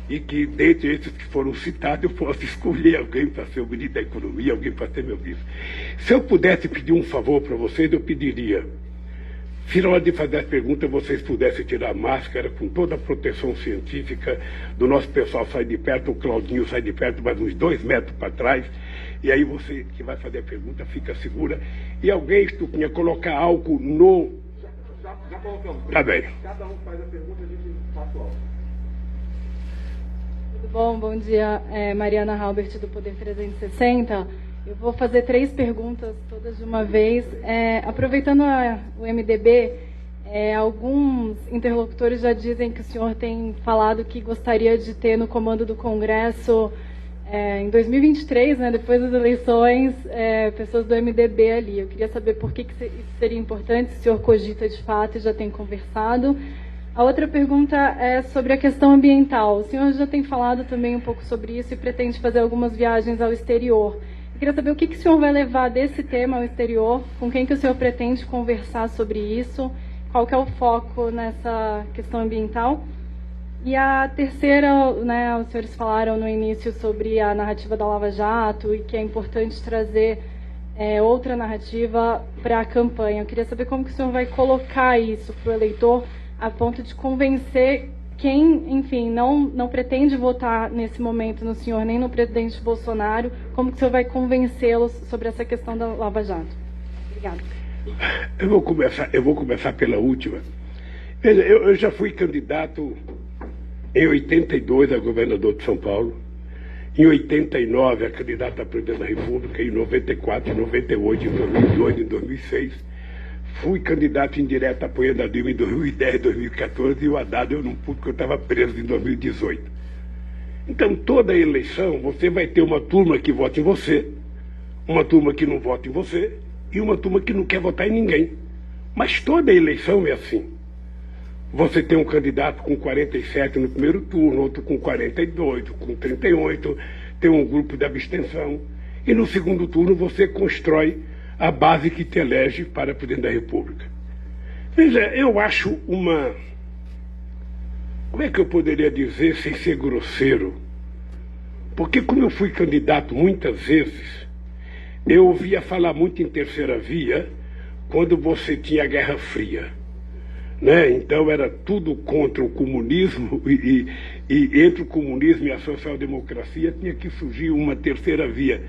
e que, dentre esses que foram citados, eu possa escolher alguém para ser o ministro da Economia, alguém para ser meu vice. Se eu pudesse pedir um favor para vocês, eu pediria, se na hora de fazer as perguntas vocês pudessem tirar a máscara com toda a proteção científica do nosso pessoal, sai de perto, o Claudinho sai de perto, mais uns 2 metros para trás, e aí você que vai fazer a pergunta fica segura. E alguém, Estupinha, colocar álcool no... Já colocamos. Tá bem. Cada um faz a pergunta, a gente passa o álcool. Tudo bom? Bom dia. Mariana Halbert, do Poder 360. Eu vou fazer 3 perguntas, todas de uma vez. Aproveitando o MDB, alguns interlocutores já dizem que o senhor tem falado que gostaria de ter no comando do Congresso, em 2023, né, depois das eleições, pessoas do MDB ali. Eu queria saber por que isso seria importante, se o senhor cogita de fato e já tem conversado. A outra pergunta é sobre a questão ambiental. O senhor já tem falado também um pouco sobre isso e pretende fazer algumas viagens ao exterior. Eu queria saber o que o senhor vai levar desse tema ao exterior, com quem que o senhor pretende conversar sobre isso, qual que é o foco nessa questão ambiental. E a terceira, né, os senhores falaram no início sobre a narrativa da Lava Jato e que é importante trazer outra narrativa para a campanha. Eu queria saber como que o senhor vai colocar isso para o eleitor a ponto de convencer quem, enfim, não pretende votar nesse momento no senhor nem no presidente Bolsonaro, como que o senhor vai convencê-los sobre essa questão da Lava Jato? Obrigada. Eu vou começar pela última. Veja, eu já fui candidato em 82 a governador de São Paulo, em 89 a candidato a presidente da República, em 94, em 98, em 2002, em 2006. Fui candidato indireto apoiando a Dilma em 2010, 2014, e o Haddad eu não pude porque eu estava preso em 2018. Então, toda eleição, você vai ter uma turma que vota em você, uma turma que não vota em você, e uma turma que não quer votar em ninguém. Mas toda eleição é assim. Você tem um candidato com 47 no primeiro turno, outro com 42, com 38, tem um grupo de abstenção. E no segundo turno você constrói a base que te elege para presidente da República. Veja, eu acho uma... Como é que eu poderia dizer sem ser grosseiro? Porque como eu fui candidato muitas vezes, eu ouvia falar muito em terceira via quando você tinha a Guerra Fria. Né? Então era tudo contra o comunismo e entre o comunismo e a social-democracia tinha que surgir uma terceira via.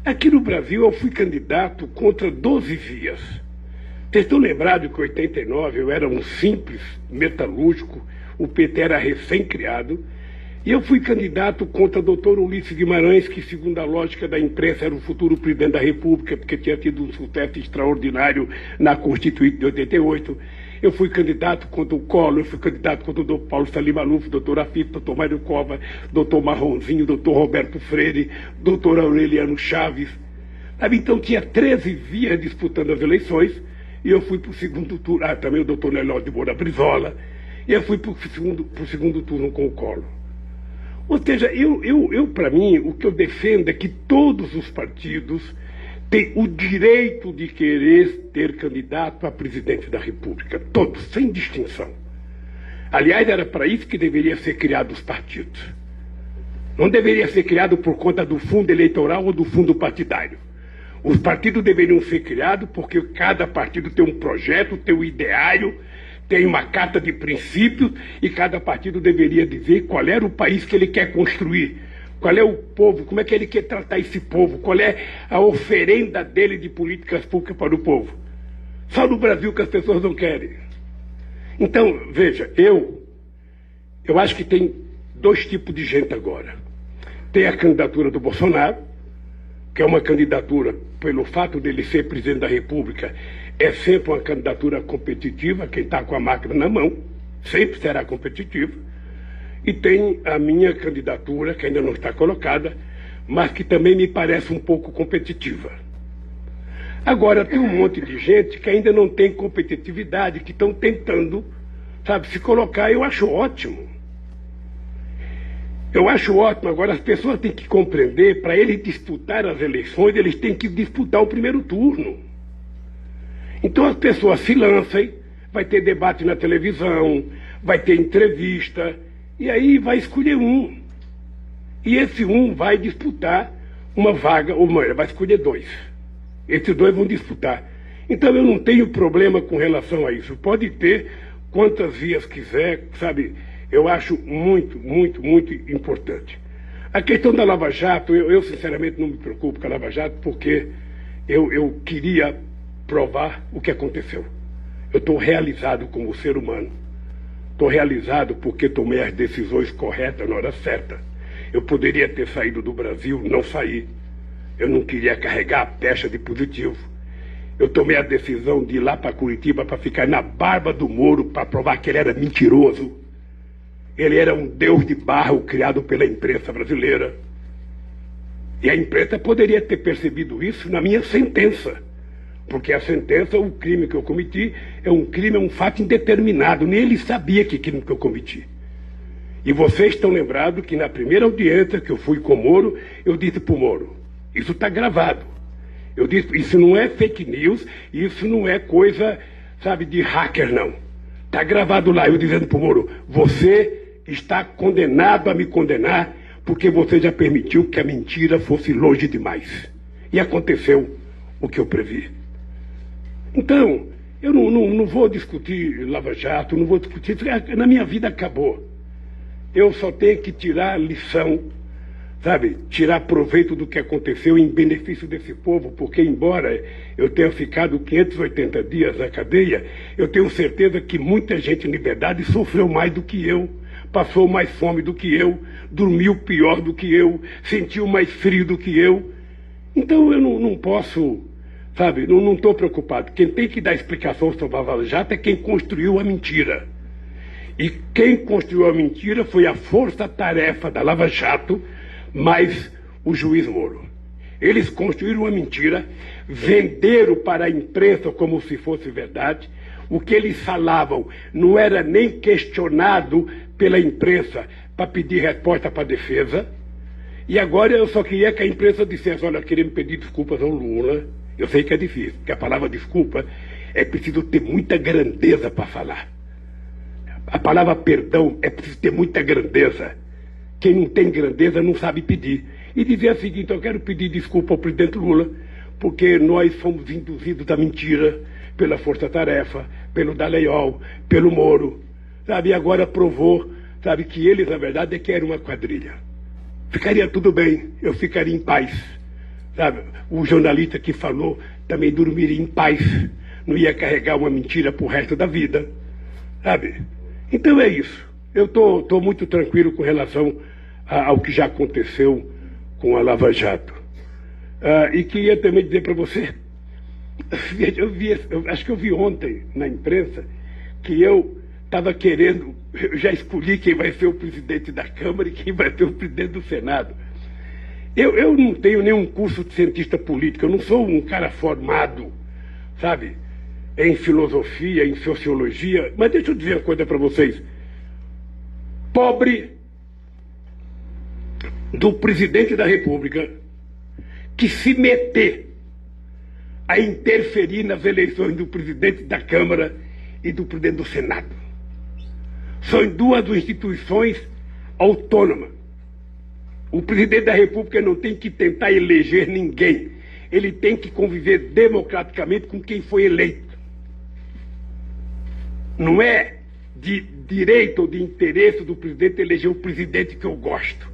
Aqui no Brasil eu fui candidato contra 12 vias. Vocês estão lembrados que em 89 eu era um simples metalúrgico, o PT era recém-criado, e eu fui candidato contra o doutor Ulisses Guimarães, que segundo a lógica da imprensa era o futuro presidente da República, porque tinha tido um sucesso extraordinário na Constituinte de 88. Eu fui candidato contra o Collor, eu fui candidato contra o Dr. Paulo Salim Maluf, doutor Afif, doutor Mário Cova, doutor Marronzinho, doutor Roberto Freire, doutor Aureliano Chaves. Então tinha 13 vias disputando as eleições, e eu fui para o segundo turno, também o doutor Neló de Moura Brizola, e eu fui para o segundo turno com o Collor. Ou seja, para mim, o que eu defendo é que todos os partidos têm o direito de querer ter candidato a presidente da República, todos, sem distinção. Aliás, era para isso que deveria ser criado os partidos. Não deveria ser criado por conta do fundo eleitoral ou do fundo partidário. Os partidos deveriam ser criados porque cada partido tem um projeto, tem um ideário, tem uma carta de princípios e cada partido deveria dizer qual era o país que ele quer construir, qual é o povo, como é que ele quer tratar esse povo, qual é a oferenda dele de políticas públicas para o povo. Só no Brasil que as pessoas não querem. Então, veja, eu acho que tem dois tipos de gente agora. Tem a candidatura do Bolsonaro, que é uma candidatura, pelo fato dele ser presidente da República, é sempre uma candidatura competitiva, quem está com a máquina na mão, sempre será competitiva. E tem a minha candidatura, que ainda não está colocada, mas que também me parece um pouco competitiva. Agora, tem um monte de gente que ainda não tem competitividade, que estão tentando, sabe, se colocar. Eu acho ótimo. Eu acho ótimo. Agora, as pessoas têm que compreender, para eles disputar as eleições, eles têm que disputar o primeiro turno. Então as pessoas se lancem, vai ter debate na televisão, vai ter entrevista, e aí vai escolher um. E esse um vai disputar uma vaga, ou melhor, vai escolher dois. Esses dois vão disputar. Então eu não tenho problema com relação a isso. Pode ter quantas vias quiser, sabe? Eu acho muito, muito, muito importante. A questão da Lava Jato, eu sinceramente não me preocupo com a Lava Jato, porque eu queria provar o que aconteceu. Eu estou realizado como ser humano. Estou realizado porque tomei as decisões corretas na hora certa. Eu poderia ter saído do Brasil, não saí. Eu não queria carregar a pecha de positivo. Eu tomei a decisão de ir lá para Curitiba para ficar na barba do Moro para provar que ele era mentiroso. Ele era um deus de barro criado pela imprensa brasileira. E a imprensa poderia ter percebido isso na minha sentença. Porque a sentença, o crime que eu cometi, é um fato indeterminado. Nem ele sabia que crime que eu cometi. E vocês estão lembrados que na primeira audiência que eu fui com o Moro, eu disse para o Moro, isso está gravado. Eu disse, isso não é fake news, isso não é coisa, sabe, de hacker, não. Está gravado lá, eu dizendo para o Moro, você está condenado a me condenar porque você já permitiu que a mentira fosse longe demais. E aconteceu o que eu previ. Então, eu não vou discutir Lava Jato, não vou discutir isso, na minha vida acabou. Eu só tenho que tirar lição, sabe, tirar proveito do que aconteceu em benefício desse povo, porque embora eu tenha ficado 580 dias na cadeia, eu tenho certeza que muita gente em liberdade sofreu mais do que eu, passou mais fome do que eu, dormiu pior do que eu, sentiu mais frio do que eu. Então eu não posso, sabe, não estou preocupado. Quem tem que dar explicação sobre a Lava Jato é quem construiu a mentira. E quem construiu a mentira foi a força-tarefa da Lava Jato, mais o juiz Moro. Eles construíram uma mentira, venderam para a imprensa como se fosse verdade. O que eles falavam não era nem questionado pela imprensa para pedir resposta para a defesa. E agora eu só queria que a imprensa dissesse, olha, queremos pedir desculpas ao Lula. Eu sei que é difícil, porque a palavra desculpa é preciso ter muita grandeza para falar. A palavra perdão é preciso ter muita grandeza. Quem não tem grandeza não sabe pedir. E dizer o seguinte, eu quero pedir desculpa ao presidente Lula, porque nós fomos induzidos à mentira pela força-tarefa, pelo Dallagnol, pelo Moro, sabe? E agora provou, sabe, que eles, na verdade, é que era uma quadrilha. Ficaria tudo bem, eu ficaria em paz, sabe? O jornalista que falou também dormiria em paz, não ia carregar uma mentira pro resto da vida, sabe? Então é isso. Eu estou muito tranquilo com relação ao que já aconteceu com a Lava Jato. E queria também dizer para você, acho que eu vi ontem na imprensa que eu estava querendo, eu já escolhi quem vai ser o presidente da Câmara e quem vai ser o presidente do Senado. Eu não tenho nenhum curso de cientista político, eu não sou um cara formado, sabe, em filosofia, em sociologia, mas deixa eu dizer uma coisa para vocês. Pobre do presidente da República que se meter a interferir nas eleições do presidente da Câmara e do presidente do Senado. São duas instituições autônomas. O presidente da República não tem que tentar eleger ninguém. Ele tem que conviver democraticamente com quem foi eleito. Não é de direito ou de interesse do presidente eleger o presidente que eu gosto.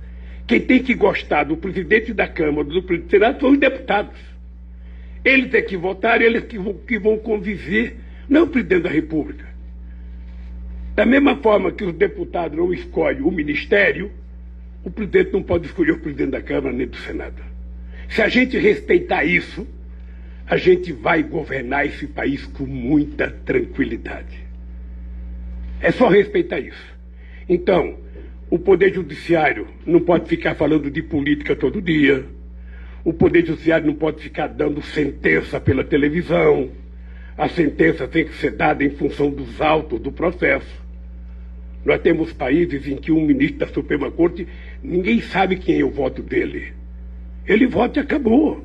Quem tem que gostar do presidente da Câmara, do presidente do Senado, são os deputados. Eles é que votaram, eles que vão conviver, não o presidente da República. Da mesma forma que os deputados não escolhem o ministério, o presidente não pode escolher o presidente da Câmara nem do Senado. Se a gente respeitar isso, a gente vai governar esse país com muita tranquilidade. É só respeitar isso. Então, o Poder Judiciário não pode ficar falando de política todo dia. O Poder Judiciário não pode ficar dando sentença pela televisão. A sentença tem que ser dada em função dos autos do processo. Nós temos países em que um ministro da Suprema Corte, ninguém sabe quem é o voto dele. Ele vota e acabou.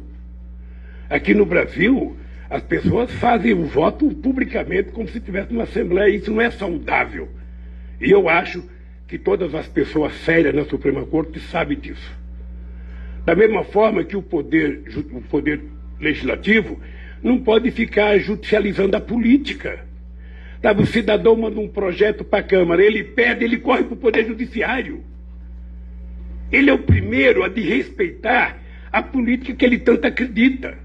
Aqui no Brasil, as pessoas fazem o voto publicamente como se tivesse uma Assembleia. Isso não é saudável. E eu acho que todas as pessoas sérias na Suprema Corte sabem disso. Da mesma forma que o poder legislativo não pode ficar judicializando a política. Sabe, o cidadão manda um projeto para a Câmara, ele pede, ele corre para o Poder Judiciário. Ele é o primeiro a desrespeitar a política que ele tanto acredita.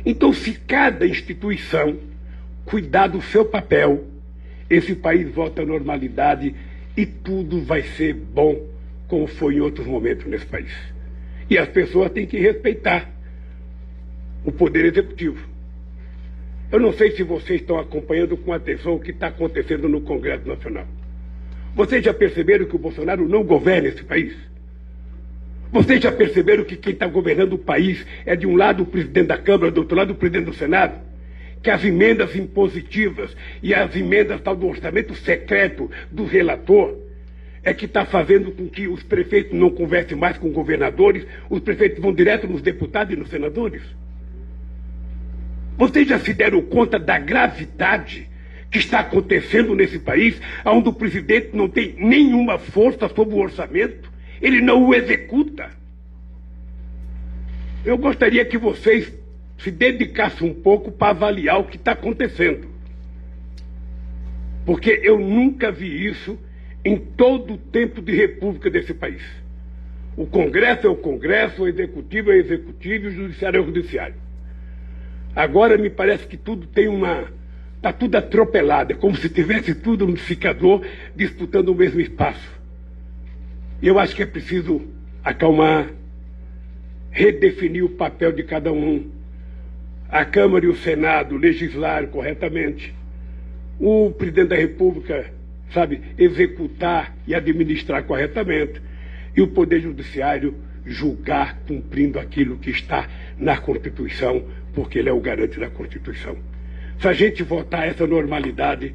Então, se cada instituição cuidar do seu papel, esse país volta à normalidade e tudo vai ser bom, como foi em outros momentos nesse país. E as pessoas têm que respeitar o Poder Executivo. Eu não sei se vocês estão acompanhando com atenção o que está acontecendo no Congresso Nacional. Vocês já perceberam que o Bolsonaro não governa esse país? Vocês já perceberam que quem está governando o país é de um lado o presidente da Câmara, do outro lado o presidente do Senado? Que as emendas impositivas e as emendas tal do orçamento secreto do relator é que está fazendo com que os prefeitos não conversem mais com governadores, os prefeitos vão direto nos deputados e nos senadores. Vocês já se deram conta da gravidade que está acontecendo nesse país, onde o presidente não tem nenhuma força sobre o orçamento? Ele não o executa. Eu gostaria que vocês se dedicassem um pouco para avaliar o que está acontecendo. Porque eu nunca vi isso em todo o tempo de república desse país. O Congresso é o Congresso, o Executivo é o Executivo e o Judiciário é o Judiciário. Agora me parece que tudo tem está tudo atropelado, é como se tivesse tudo no liquidificador disputando o mesmo espaço. Eu acho que é preciso acalmar, redefinir o papel de cada um. A Câmara e o Senado legislar corretamente. O presidente da República, executar e administrar corretamente. E o Poder Judiciário julgar cumprindo aquilo que está na Constituição, porque ele é o garante da Constituição. Se a gente voltar a essa normalidade,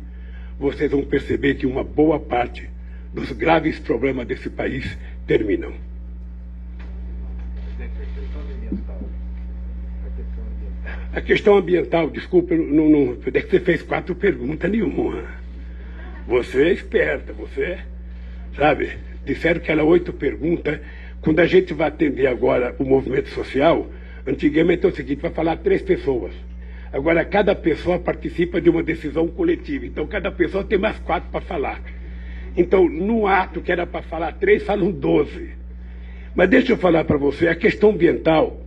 vocês vão perceber que uma boa parte dos graves problemas desse país terminam. A questão ambiental, desculpa, é que você fez 4 perguntas nenhuma. Você é esperta, você, disseram que era 8 perguntas. Quando a gente vai atender agora o movimento social, antigamente é o seguinte, vai falar 3 pessoas. Agora, cada pessoa participa de uma decisão coletiva. Então, cada pessoa tem mais 4 para falar. Então, no ato que era para falar 3, falam 12. Mas deixa eu falar para você, a questão ambiental,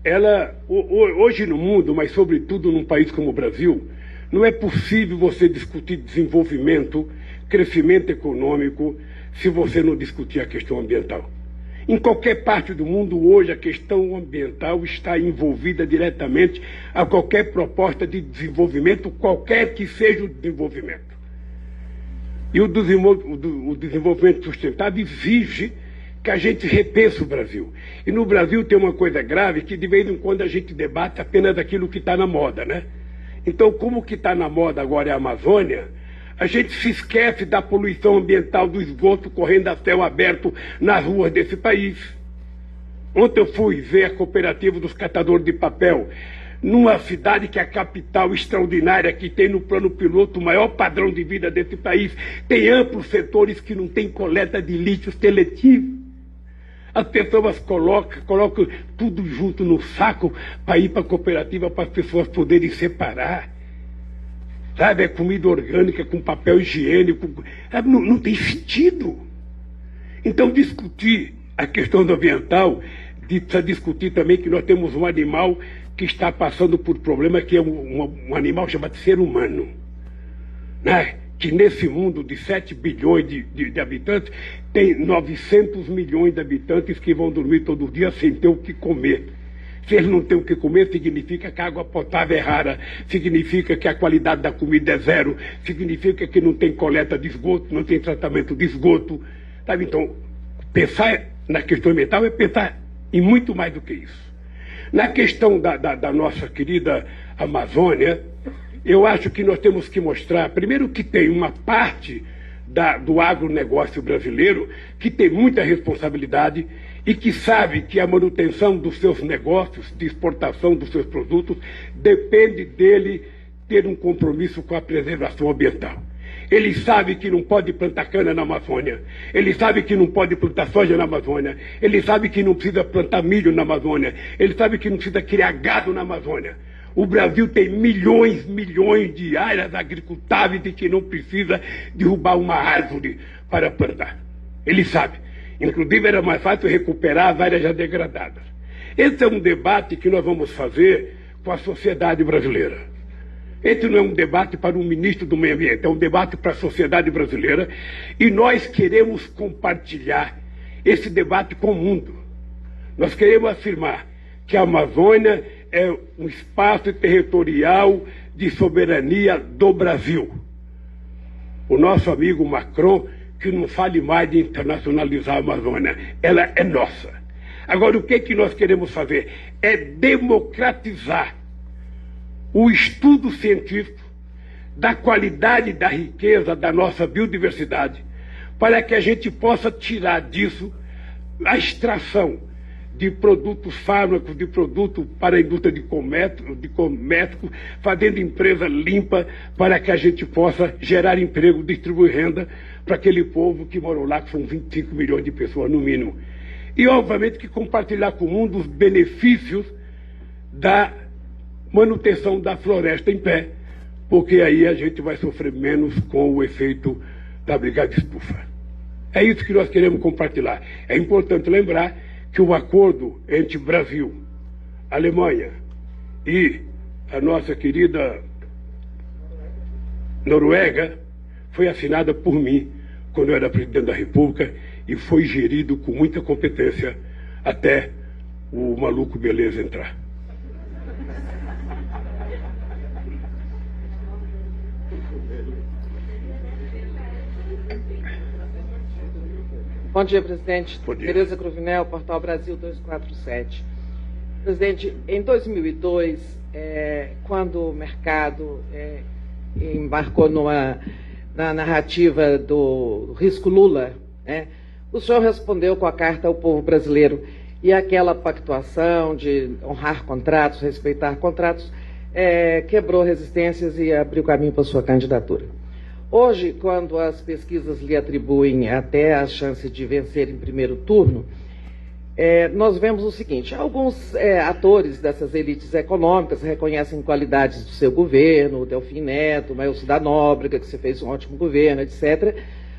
ela, hoje no mundo, mas sobretudo num país como o Brasil, não é possível você discutir desenvolvimento, crescimento econômico, se você não discutir a questão ambiental. Em qualquer parte do mundo, hoje, a questão ambiental está envolvida diretamente a qualquer proposta de desenvolvimento, qualquer que seja o desenvolvimento. E o desenvolvimento sustentável exige que a gente repense o Brasil. E no Brasil tem uma coisa grave, que de vez em quando a gente debate apenas daquilo que está na moda, né? Então, como o que está na moda agora é a Amazônia, a gente se esquece da poluição ambiental do esgoto correndo a céu aberto nas ruas desse país. Ontem eu fui ver a cooperativa dos catadores de papel, numa cidade que é a capital extraordinária, que tem no plano piloto o maior padrão de vida desse país, tem amplos setores que não tem coleta de lixo seletivo. As pessoas colocam tudo junto no saco para ir para a cooperativa para as pessoas poderem separar. sabe? É comida orgânica com papel higiênico. Não tem sentido. Então, discutir a questão do ambiental, precisa discutir também que nós temos um animal que está passando por problema, que é um animal chamado ser humano, né? Que nesse mundo de 7 bilhões de habitantes, tem 900 milhões de habitantes que vão dormir todo dia sem ter o que comer. Se eles não têm o que comer, significa que a água potável é rara, significa que a qualidade da comida é zero, significa que não tem coleta de esgoto, não tem tratamento de esgoto. Sabe? Então, pensar na questão ambiental é pensar em muito mais do que isso. Na questão da nossa querida Amazônia, eu acho que nós temos que mostrar, primeiro, que tem uma parte do agronegócio brasileiro que tem muita responsabilidade e que sabe que a manutenção dos seus negócios, de exportação dos seus produtos, depende dele ter um compromisso com a preservação ambiental. Ele sabe que não pode plantar cana na Amazônia. Ele sabe que não pode plantar soja na Amazônia. Ele sabe que não precisa plantar milho na Amazônia. Ele sabe que não precisa criar gado na Amazônia. O Brasil tem milhões de áreas agricultáveis e que não precisa derrubar uma árvore para plantar. Ele sabe. Inclusive, era mais fácil recuperar as áreas já degradadas. Esse é um debate que nós vamos fazer com a sociedade brasileira. Esse não é um debate para um ministro do meio ambiente, é um debate para a sociedade brasileira, e nós queremos compartilhar esse debate com o mundo. Nós queremos afirmar que a Amazônia é um espaço territorial de soberania do Brasil. O nosso amigo Macron, que não fale mais de internacionalizar a Amazônia, ela é nossa. Agora, o que nós queremos fazer? É democratizar o estudo científico da qualidade, da riqueza da nossa biodiversidade, para que a gente possa tirar disso a extração de produtos fármacos, de produtos para a indústria de comércio, fazendo empresa limpa, para que a gente possa gerar emprego, distribuir renda para aquele povo que morou lá, que são 25 milhões de pessoas no mínimo. E, obviamente, que compartilhar com o mundo os benefícios da manutenção da floresta em pé, porque aí a gente vai sofrer menos com o efeito da brigada de estufa. É isso que nós queremos compartilhar. É importante lembrar que o acordo entre Brasil, Alemanha e a nossa querida Noruega foi assinada por mim quando eu era presidente da República e foi gerido com muita competência até o maluco Beleza entrar. Bom dia, presidente. Bom dia. Tereza Cruvinel, Portal Brasil 247. Presidente, em 2002, quando o mercado embarcou na narrativa do risco Lula, o senhor respondeu com a carta ao povo brasileiro e aquela pactuação de honrar contratos, respeitar contratos, quebrou resistências e abriu caminho para a sua candidatura. Hoje, quando as pesquisas lhe atribuem até a chance de vencer em primeiro turno, nós vemos o seguinte: alguns atores dessas elites econômicas reconhecem qualidades do seu governo, o Delfim Neto, o Maelcio da Nóbrega, que você fez um ótimo governo, etc.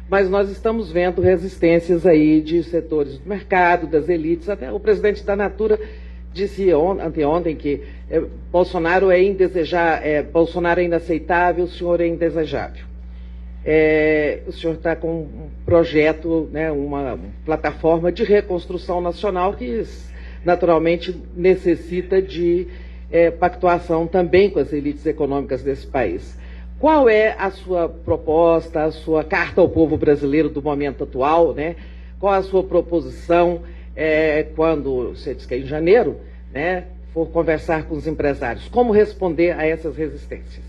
Mas nós estamos vendo resistências aí de setores do mercado, das elites. Até o presidente da Natura disse anteontem que Bolsonaro Bolsonaro é inaceitável, o senhor é indesejável. O senhor está com um projeto, uma plataforma de reconstrução nacional que naturalmente necessita de pactuação também com as elites econômicas desse país. Qual é a sua proposta, a sua carta ao povo brasileiro do momento atual, Qual a sua proposição quando, você diz que é em janeiro, for conversar com os empresários? Como responder a essas resistências?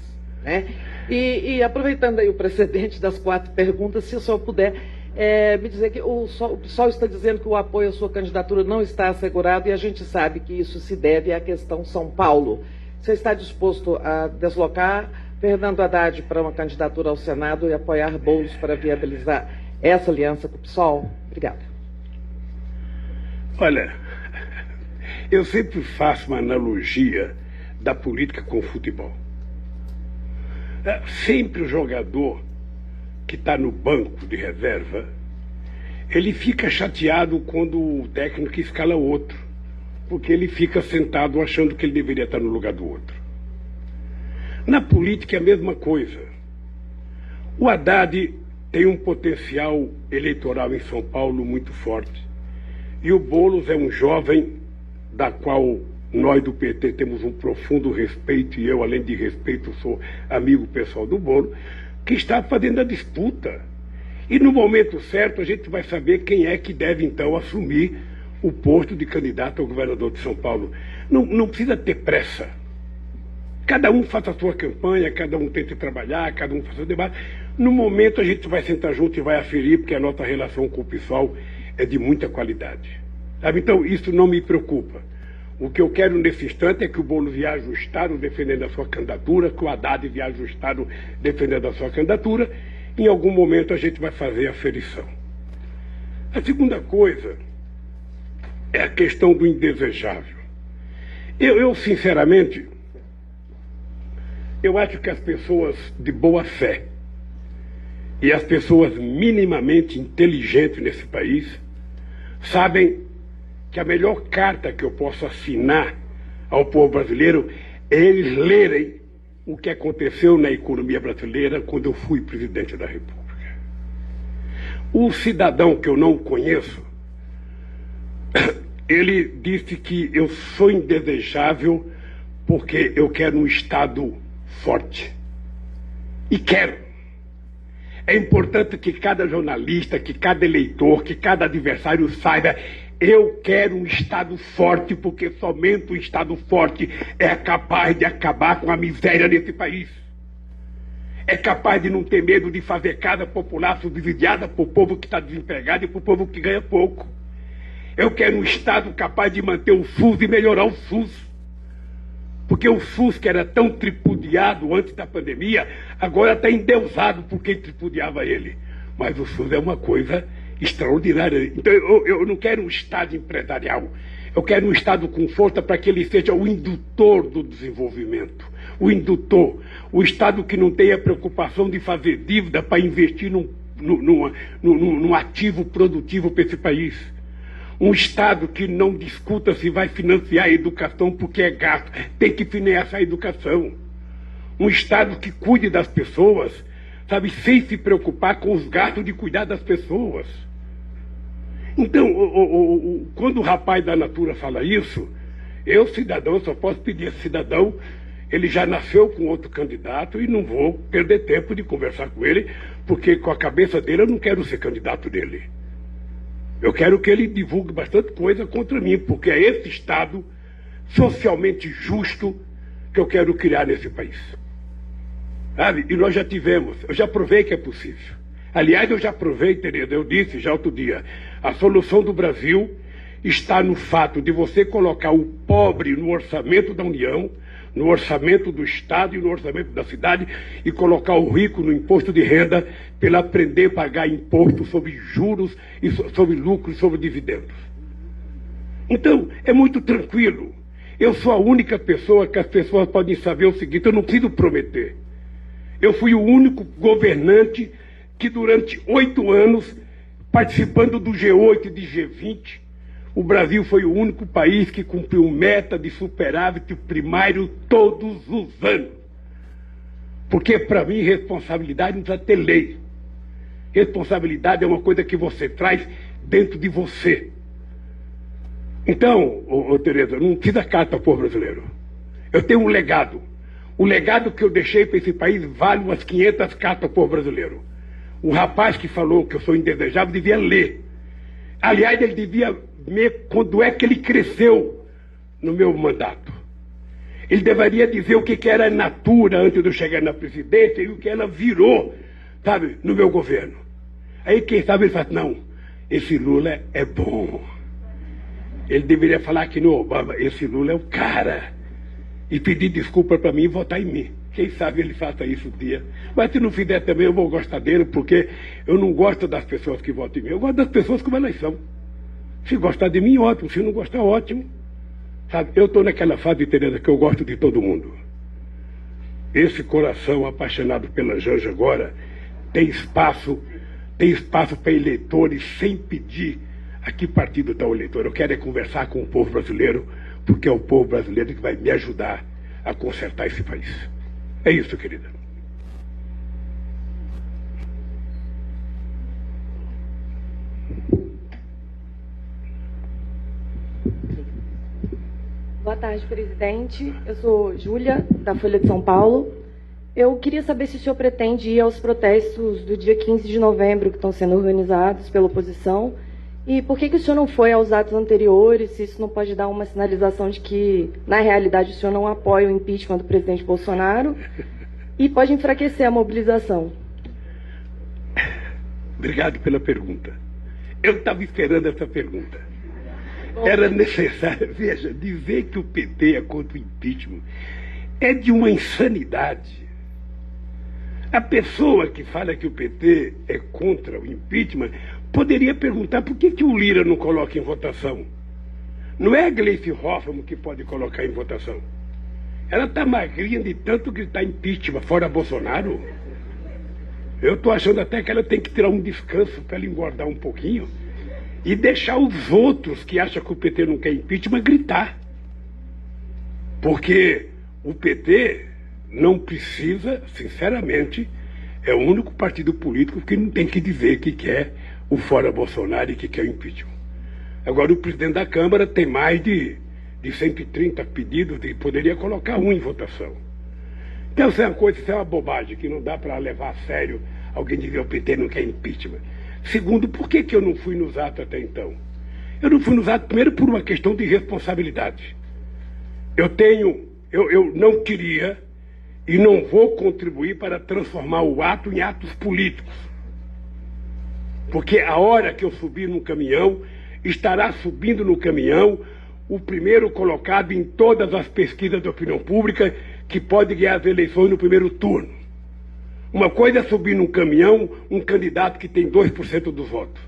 E aproveitando aí o precedente das 4 perguntas, se o senhor puder me dizer que o pessoal está dizendo que o apoio à sua candidatura não está assegurado e a gente sabe que isso se deve à questão São Paulo. Você está disposto a deslocar Fernando Haddad para uma candidatura ao Senado e apoiar Boulos para viabilizar essa aliança com o PSOL? Obrigada. Olha, eu sempre faço uma analogia da política com o futebol. Sempre o jogador que está no banco de reserva, ele fica chateado quando o técnico escala outro, porque ele fica sentado achando que ele deveria estar no lugar do outro. Na política é a mesma coisa. O Haddad tem um potencial eleitoral em São Paulo muito forte. E o Boulos é um jovem da qual nós do PT temos um profundo respeito, e eu, além de respeito, sou amigo pessoal do Boulos, que está fazendo a disputa. E no momento certo a gente vai saber quem é que deve então assumir o posto de candidato ao governador de São Paulo. Não precisa ter pressa. Cada um faça a sua campanha, cada um tente trabalhar, cada um faça o debate. No momento a gente vai sentar junto e vai aferir, porque a nossa relação com o PSOL é de muita qualidade. Sabe? Então isso não me preocupa. O que eu quero nesse instante é que o Boulos vier ajustado defendendo a sua candidatura, que o Haddad vier ajustado defendendo a sua candidatura. Em algum momento a gente vai fazer a aferição. A segunda coisa é a questão do indesejável. Eu sinceramente, eu acho que as pessoas de boa fé e as pessoas minimamente inteligentes nesse país sabem que a melhor carta que eu posso assinar ao povo brasileiro é eles lerem o que aconteceu na economia brasileira quando eu fui presidente da República. O cidadão que eu não conheço, ele disse que eu sou indesejável porque eu quero um Estado forte. E quero. É importante que cada jornalista, que cada eleitor, que cada adversário saiba: eu quero um Estado forte, porque somente um Estado forte é capaz de acabar com a miséria nesse país. É capaz de não ter medo de fazer casa popular subsidiada para o povo que está desempregado e para o povo que ganha pouco. Eu quero um Estado capaz de manter o SUS e melhorar o SUS. Porque o SUS, que era tão tripudiado antes da pandemia, agora está endeusado por quem tripudiava ele. Mas o SUS é uma coisa extraordinária. Então eu não quero um Estado empresarial. Eu quero um Estado com força para que ele seja o indutor do desenvolvimento. O indutor. O Estado que não tenha preocupação de fazer dívida para investir num ativo produtivo para esse país. Um Estado que não discuta se vai financiar a educação porque é gasto. Tem que financiar a educação. Um Estado que cuide das pessoas, sabe, sem se preocupar com os gastos de cuidar das pessoas. Então, quando o rapaz da Natura fala isso, eu, cidadão, só posso pedir a esse cidadão, ele já nasceu com outro candidato e não vou perder tempo de conversar com ele, porque com a cabeça dele eu não quero ser candidato dele. Eu quero que ele divulgue bastante coisa contra mim, porque é esse Estado socialmente justo que eu quero criar nesse país. Sabe? E nós já tivemos, eu já provei que é possível. Aliás, eu já provei, Tereza, eu disse já outro dia, a solução do Brasil está no fato de você colocar o pobre no orçamento da União, no orçamento do Estado e no orçamento da cidade, e colocar o rico no imposto de renda para ele aprender a pagar imposto sobre juros, e sobre lucros, sobre dividendos. Então, é muito tranquilo. Eu sou a única pessoa que as pessoas podem saber o seguinte: eu não preciso prometer. Eu fui o único governante que durante 8 anos, participando do G8 e de G20, o Brasil foi o único país que cumpriu meta de superávit primário todos os anos. Porque, para mim, responsabilidade não precisa ter lei. Responsabilidade é uma coisa que você traz dentro de você. Então, Tereza, não precisa carta para o povo brasileiro. Eu tenho um legado. O legado que eu deixei para esse país vale umas 500 cartas para o povo brasileiro. O rapaz que falou que eu sou indesejável devia ler. Aliás, ele devia ver quando é que ele cresceu no meu mandato. Ele deveria dizer o que era a Natura antes de eu chegar na presidência e o que ela virou, sabe, no meu governo. Aí, quem sabe, ele fala: não, esse Lula é bom. Ele deveria falar que no Obama: esse Lula é o cara. E pedir desculpa para mim e votar em mim. Quem sabe ele faça isso um dia. Mas se não fizer também, eu vou gostar dele, porque eu não gosto das pessoas que votam em mim. Eu gosto das pessoas como elas são. Se gostar de mim, ótimo. Se não gostar, ótimo. Sabe, eu estou naquela fase, Tereza, que eu gosto de todo mundo. esse coração apaixonado pela Janja agora tem espaço para eleitores sem pedir a que partido está o eleitor. Eu quero é conversar com o povo brasileiro, porque é o povo brasileiro que vai me ajudar a consertar esse país. É isso, querida. Boa tarde, presidente. Eu sou Júlia, da Folha de São Paulo. Eu queria saber se o senhor pretende ir aos protestos do dia 15 de novembro, que estão sendo organizados pela oposição, e por que o senhor não foi aos atos anteriores, se isso não pode dar uma sinalização de que, na realidade, o senhor não apoia o impeachment do presidente Bolsonaro e pode enfraquecer a mobilização. Obrigado pela pergunta. Eu estava esperando essa pergunta. Era necessário, veja, dizer que o PT é contra o impeachment é de uma insanidade. A pessoa que fala que o PT é contra o impeachment poderia perguntar por que o Lira não coloca em votação. Não é a Gleisi Hoffmann que pode colocar em votação. Ela está magrinha de tanto gritar impeachment fora Bolsonaro. Eu estou achando até que ela tem que tirar um descanso para ela engordar um pouquinho e deixar os outros que acham que o PT não quer impeachment gritar. Porque o PT não precisa, sinceramente, é o único partido político que não tem que dizer que quer o fora Bolsonaro e que quer o impeachment. Agora o presidente da Câmara tem mais de 130 pedidos e poderia colocar um em votação. Então isso é uma coisa, isso é uma bobagem, que não dá para levar a sério alguém dizer que o PT não quer impeachment. Segundo, por que eu não fui nos atos até então? Eu não fui nos atos, primeiro, por uma questão de responsabilidade. Eu não queria e não vou contribuir para transformar o ato em atos políticos. Porque a hora que eu subir no caminhão, estará subindo no caminhão o primeiro colocado em todas as pesquisas de opinião pública que pode ganhar as eleições no primeiro turno. Uma coisa é subir num caminhão um candidato que tem 2% dos votos.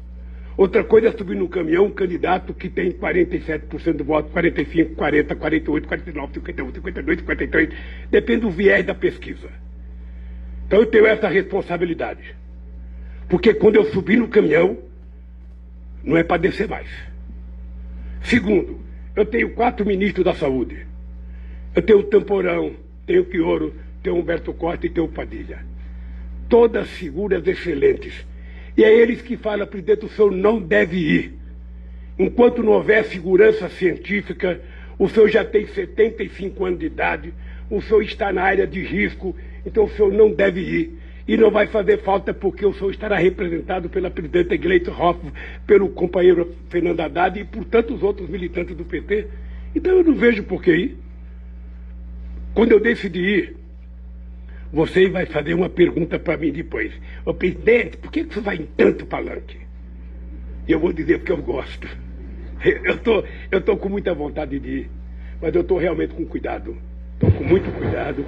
Outra coisa é subir num caminhão um candidato que tem 47% do voto, 45%, 40%, 48%, 49%, 51%, 52%, 53%. Depende do viés da pesquisa. Então eu tenho essa responsabilidade. Porque quando eu subir no caminhão, não é para descer mais. Segundo, eu tenho 4 ministros da saúde. Eu tenho o Tamporão, tenho o Quioro, tenho o Humberto Costa e tenho o Padilha. Todas figuras excelentes. E é eles que falam, presidente, o senhor não deve ir. Enquanto não houver segurança científica, o senhor já tem 75 anos de idade, o senhor está na área de risco, então o senhor não deve ir. E não vai fazer falta porque o senhor estará representado pela presidenta Gleisi Hoffmann, pelo companheiro Fernando Haddad e por tantos outros militantes do PT. Então eu não vejo por que ir. Quando eu decidi ir, você vai fazer uma pergunta para mim depois. Ô presidente, por que você vai em tanto palanque? E eu vou dizer porque eu gosto. Eu estou com muita vontade de ir, mas eu estou realmente com cuidado. Estou com muito cuidado.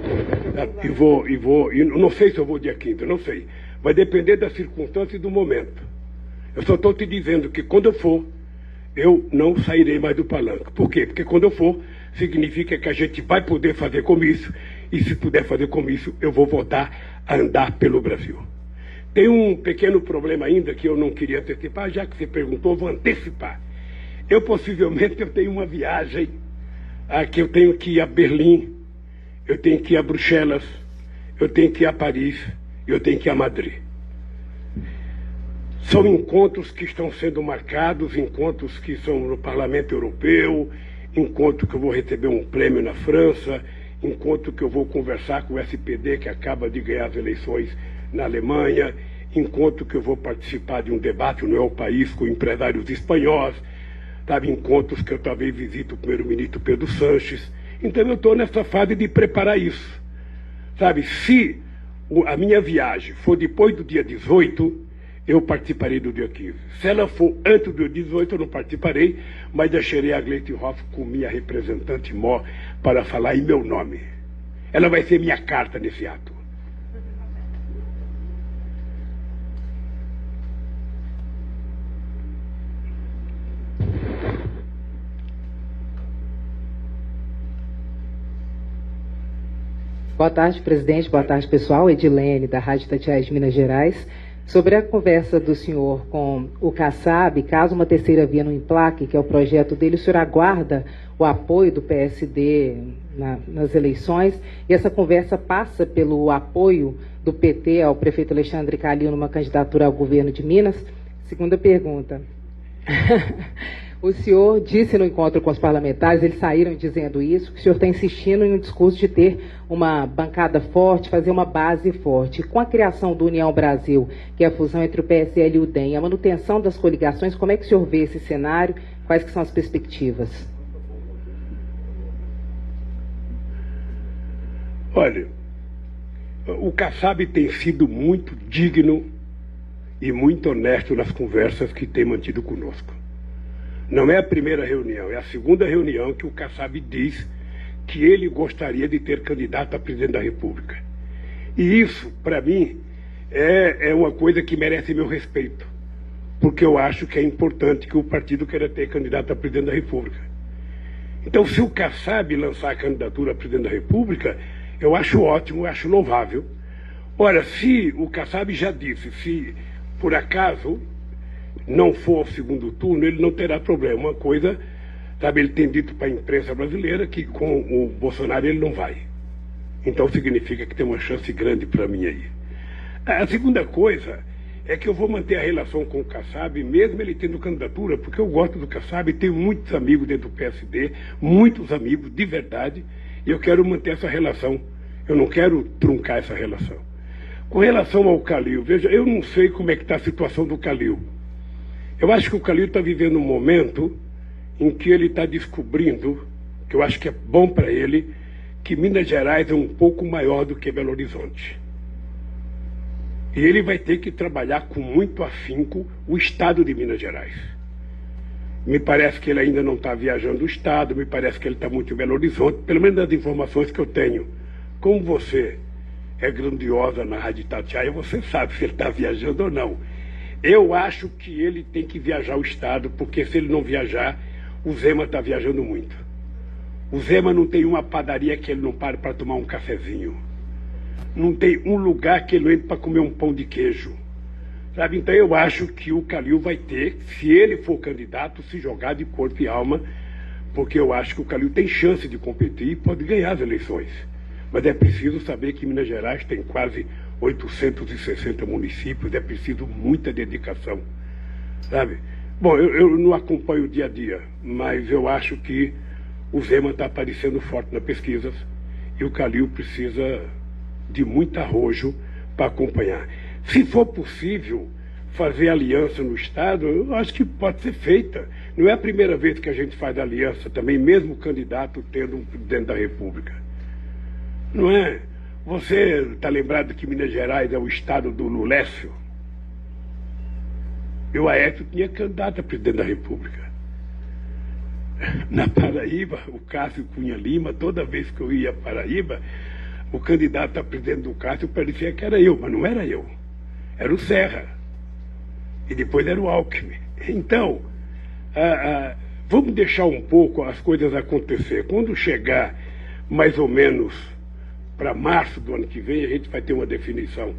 E não sei se eu vou dia 15, não sei. Vai depender das circunstâncias e do momento. Eu só estou te dizendo que quando eu for, eu não sairei mais do palanque. Por quê? Porque quando eu for, significa que a gente vai poder fazer comício. E se puder fazer comício, eu vou voltar a andar pelo Brasil. Tem um pequeno problema ainda que eu não queria antecipar, já que você perguntou, vou antecipar. Possivelmente eu tenho uma viagem que eu tenho que ir a Berlim, eu tenho que ir a Bruxelas, eu tenho que ir a Paris, eu tenho que ir a Madrid. São encontros que estão sendo marcados, encontros que são no Parlamento Europeu, encontro que eu vou receber um prêmio na França, enquanto que eu vou conversar com o SPD, que acaba de ganhar as eleições na Alemanha, enquanto que eu vou participar de um debate no meu país com empresários espanhóis, sabe, encontros que eu talvez visite o primeiro-ministro Pedro Sanches. Então eu estou nessa fase de preparar isso. Sabe, se a minha viagem for depois do dia 18, eu participarei do dia 15. Se ela for antes do dia 18, eu não participarei, mas deixarei a Gleisi Hoffmann com minha representante mó para falar em meu nome. Ela vai ser minha carta nesse ato. Boa tarde, presidente. Boa tarde, pessoal. Edilene, da Rádio Itatiaia de Minas Gerais. Sobre a conversa do senhor com o Kassab, caso uma terceira via não emplaque, que é o projeto dele, o senhor aguarda o apoio do PSD nas eleições? E essa conversa passa pelo apoio do PT ao prefeito Alexandre Calil numa candidatura ao governo de Minas? Segunda pergunta. O senhor disse no encontro com os parlamentares, eles saíram dizendo isso, que o senhor está insistindo em um discurso de ter uma bancada forte, fazer uma base forte. Com a criação do União Brasil, que é a fusão entre o PSL e o DEM, a manutenção das coligações, como é que o senhor vê esse cenário? Quais que são as perspectivas? Olha, o Kassab tem sido muito digno e muito honesto nas conversas que tem mantido conosco. Não é a primeira reunião, é a segunda reunião que o Kassab diz que ele gostaria de ter candidato a presidente da República. E isso, para mim, é uma coisa que merece meu respeito, porque eu acho que é importante que o partido queira ter candidato a presidente da República. Então, se o Kassab lançar a candidatura a presidente da República, eu acho ótimo, eu acho louvável. Ora, se o Kassab já disse, se por acaso não for ao segundo turno, ele não terá problema. Uma coisa, sabe, ele tem dito para a imprensa brasileira que com o Bolsonaro ele não vai. Então significa que tem uma chance grande para mim aí. A segunda coisa é que eu vou manter a relação com o Kassab, mesmo ele tendo candidatura, porque eu gosto do Kassab, tenho muitos amigos dentro do PSD, muitos amigos de verdade, e eu quero manter essa relação. Eu não quero truncar essa relação. Com relação ao Calil, veja, eu não sei como é que está a situação do Calil. Eu acho que o Calil está vivendo um momento em que ele está descobrindo, que eu acho que é bom para ele, que Minas Gerais é um pouco maior do que Belo Horizonte. E ele vai ter que trabalhar com muito afinco o estado de Minas Gerais. Me parece que ele ainda não está viajando o estado, me parece que ele está muito em Belo Horizonte, pelo menos das informações que eu tenho. Como você é grandiosa na Rádio Itatiaia, você sabe se ele está viajando ou não. Eu acho que ele tem que viajar o estado, porque se ele não viajar, o Zema está viajando muito. O Zema não tem uma padaria que ele não pare para tomar um cafezinho. Não tem um lugar que ele não entre para comer um pão de queijo. Sabe? Então eu acho que o Calil vai ter, se ele for candidato, se jogar de corpo e alma, porque eu acho que o Calil tem chance de competir e pode ganhar as eleições. Mas é preciso saber que Minas Gerais tem quase 860 municípios, é preciso muita dedicação, sabe? Bom, eu não acompanho o dia a dia, mas eu acho que o Zema está aparecendo forte nas pesquisas e o Calil precisa de muito arrojo para acompanhar. Se for possível fazer aliança no Estado, eu acho que pode ser feita. Não é a primeira vez que a gente faz aliança também, mesmo o candidato tendo um presidente da República. Não é? Você está lembrado que Minas Gerais é o estado do Lulécio? E o Aécio tinha candidato a presidente da República. Na Paraíba, o Cássio Cunha Lima, toda vez que eu ia a Paraíba, o candidato a presidente do Cássio parecia que era eu, mas não era eu. Era o Serra. E depois era o Alckmin. Então, vamos deixar um pouco as coisas acontecer. Quando chegar mais ou menos para março do ano que vem, a gente vai ter uma definição.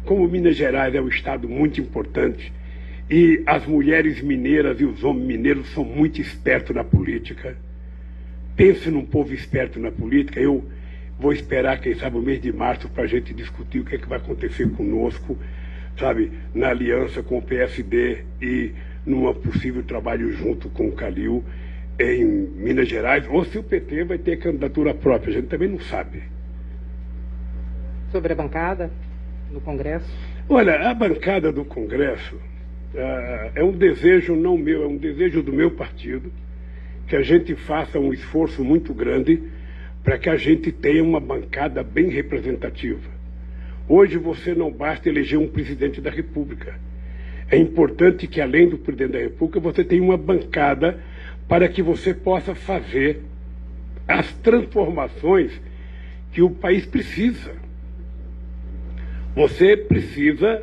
Como Minas Gerais é um estado muito importante e as mulheres mineiras e os homens mineiros são muito espertos na política, pense num povo esperto na política. Eu vou esperar, quem sabe, o mês de março para a gente discutir o que é que vai acontecer conosco, sabe, na aliança com o PSD e num possível trabalho junto com o Calil em Minas Gerais, ou se o PT vai ter candidatura própria, a gente também não sabe. Sobre a bancada no Congresso? Olha, a bancada do Congresso é um desejo não meu, é um desejo do meu partido, que a gente faça um esforço muito grande para que a gente tenha uma bancada bem representativa. Hoje você não basta eleger um presidente da República. É importante que, além do presidente da República, você tenha uma bancada para que você possa fazer as transformações que o país precisa. Você precisa,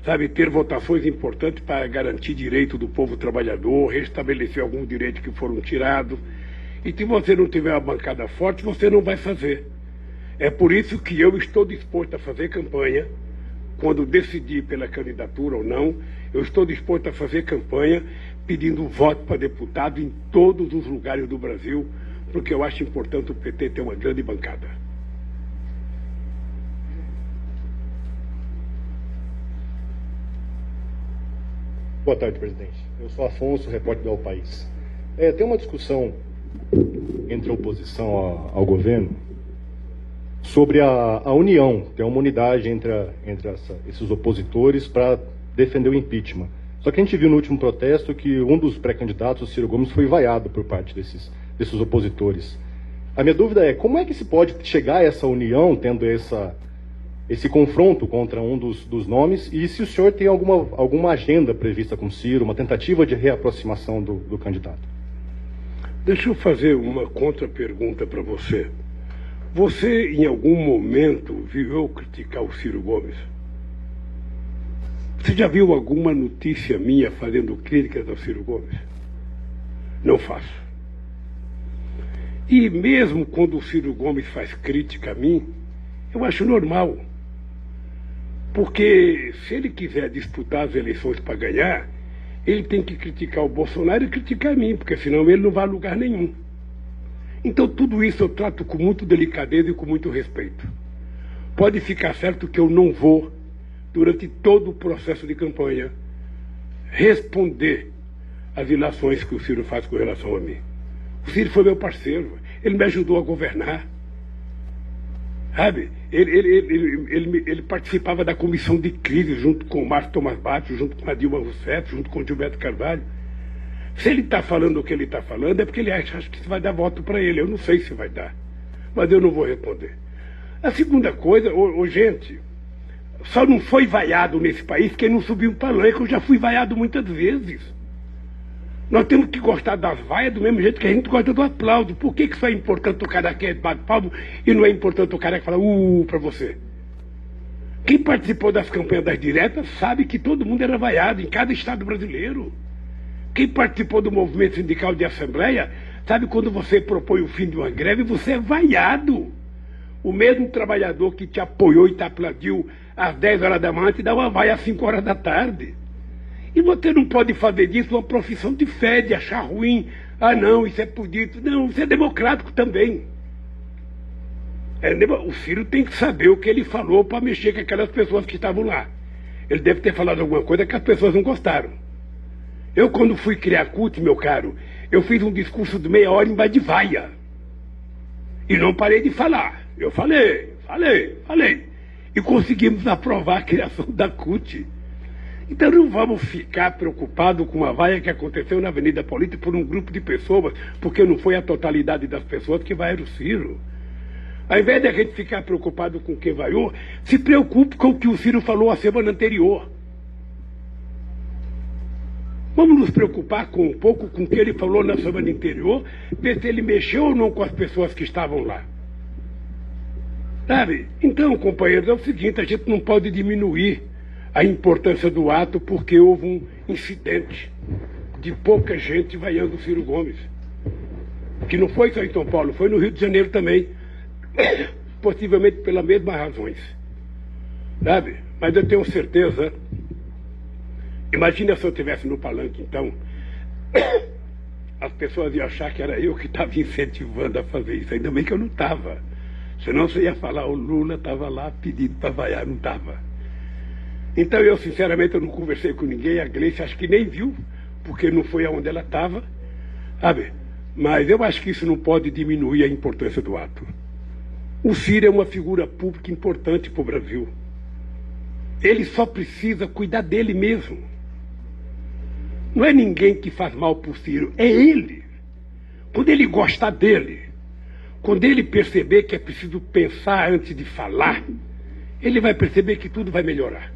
sabe, ter votações importantes para garantir direito do povo trabalhador, restabelecer alguns direitos que foram tirados. E se você não tiver uma bancada forte, você não vai fazer. É por isso que eu estou disposto a fazer campanha, quando decidir pela candidatura ou não, eu estou disposto a fazer campanha pedindo voto para deputado em todos os lugares do Brasil, porque eu acho importante o PT ter uma grande bancada. Boa tarde, presidente. Eu sou Afonso, repórter do El País. Tem uma discussão entre a oposição ao governo sobre a união, ter uma unidade entre esses opositores para defender o impeachment. Só que a gente viu no último protesto que um dos pré-candidatos, o Ciro Gomes, foi vaiado por parte desses opositores. A minha dúvida é, como é que se pode chegar a essa união, tendo esse confronto contra um dos nomes, e se o senhor tem alguma agenda prevista com o Ciro, uma tentativa de reaproximação do candidato? Deixa eu fazer uma contra-pergunta para você. Você, em algum momento, viu eu criticar o Ciro Gomes? Você já viu alguma notícia minha fazendo críticas ao Ciro Gomes? Não faço. E mesmo quando o Ciro Gomes faz crítica a mim, eu acho normal. Porque se ele quiser disputar as eleições para ganhar, ele tem que criticar o Bolsonaro e criticar a mim, porque senão ele não vai a lugar nenhum. Então tudo isso eu trato com muita delicadeza e com muito respeito. Pode ficar certo que eu não vou, durante todo o processo de campanha, responder às ilações que o Ciro faz com relação a mim. O Ciro foi meu parceiro, ele me ajudou a governar. Sabe? Ele participava da comissão de crise junto com o Márcio Tomás Batlló, junto com a Dilma Rousseff, junto com o Gilberto Carvalho. Se ele está falando o que ele está falando, é porque ele acha que isso vai dar voto para ele. Eu não sei se vai dar, mas eu não vou responder. A segunda coisa, gente, só não foi vaiado nesse país quem não subiu o palanque. Eu já fui vaiado muitas vezes. Nós temos que gostar das vaias do mesmo jeito que a gente gosta do aplauso. Por que só é importante o cara que bate palmo e não é importante o cara que fala para você? Quem participou das campanhas das diretas sabe que todo mundo era vaiado em cada estado brasileiro. Quem participou do movimento sindical de assembleia sabe quando você propõe o fim de uma greve, você é vaiado. O mesmo trabalhador que te apoiou e te aplaudiu às 10 horas da manhã te dá uma vaia às 5 horas da tarde. E você não pode fazer disso uma profissão de fé, de achar ruim. Ah, não, isso é político. Não, isso é democrático também. O Ciro tem que saber o que ele falou para mexer com aquelas pessoas que estavam lá. Ele deve ter falado alguma coisa que as pessoas não gostaram. Eu, quando fui criar a CUT, meu caro, eu fiz um discurso de meia hora em de vaia. E não parei de falar. Eu falei. E conseguimos aprovar a criação da CUT. Então não vamos ficar preocupados com uma vaia que aconteceu na Avenida Paulista por um grupo de pessoas, porque não foi a totalidade das pessoas que vaiaram o Ciro. Ao invés de a gente ficar preocupado com quem vaiou, se preocupe com o que o Ciro falou a semana anterior. Vamos nos preocupar um pouco com o que ele falou na semana anterior, ver se ele mexeu ou não com as pessoas que estavam lá. Sabe? Então, companheiros, é o seguinte, a gente não pode diminuir a importância do ato porque houve um incidente de pouca gente vaiando o Ciro Gomes. Que não foi só em São Paulo, foi no Rio de Janeiro também. Possivelmente pelas mesmas razões. Sabe? Mas eu tenho certeza. Imagina se eu estivesse no palanque, então. As pessoas iam achar que era eu que estava incentivando a fazer isso. Ainda bem que eu não estava. Senão você ia falar, o Lula estava lá pedindo para vaiar, não estava. Então eu, sinceramente, eu não conversei com ninguém. A Gleice acho que nem viu, porque não foi aonde ela estava. Sabe? Mas eu acho que isso não pode diminuir a importância do ato. O Ciro é uma figura pública importante para o Brasil. Ele só precisa cuidar dele mesmo. Não é ninguém que faz mal para o Ciro, é ele. Quando ele gostar dele, quando ele perceber que é preciso pensar antes de falar, ele vai perceber que tudo vai melhorar.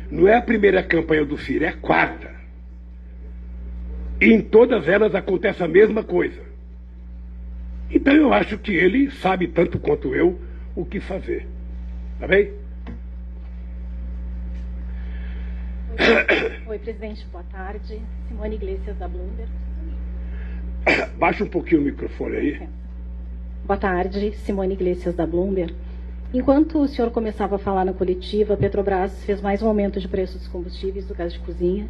Não é a primeira campanha do Ciro, é a quarta. E em todas elas acontece a mesma coisa. Então eu acho que ele sabe tanto quanto eu o que fazer. Tá bem? Oi, presidente, boa tarde. Simone Iglesias, da Bloomberg. Baixa um pouquinho o microfone aí. Boa tarde, Simone Iglesias, da Bloomberg. Enquanto o senhor começava a falar na coletiva, a Petrobras fez mais um aumento de preços dos combustíveis, do gás de cozinha.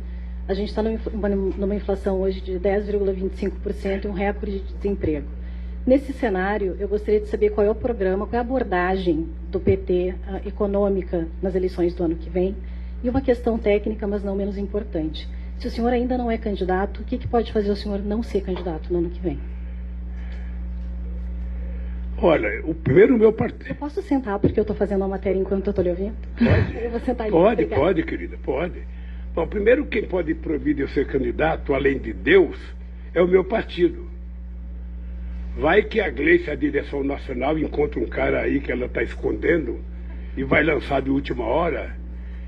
A gente está numa inflação hoje de 10,25% e um recorde de desemprego. Nesse cenário, eu gostaria de saber qual é o programa, qual é a abordagem do PT econômica nas eleições do ano que vem. E uma questão técnica, mas não menos importante. Se o senhor ainda não é candidato, o que pode fazer o senhor não ser candidato no ano que vem? Olha, o primeiro meu partido... Eu posso sentar porque eu estou fazendo uma matéria enquanto eu estou lhe ouvindo? Pode. Eu vou sentar ali. Pode, querida, pode. Bom, primeiro, quem pode proibir de eu ser candidato, além de Deus, é o meu partido. Vai que a Gleice, a direção nacional, encontra um cara aí que ela está escondendo e vai lançar de última hora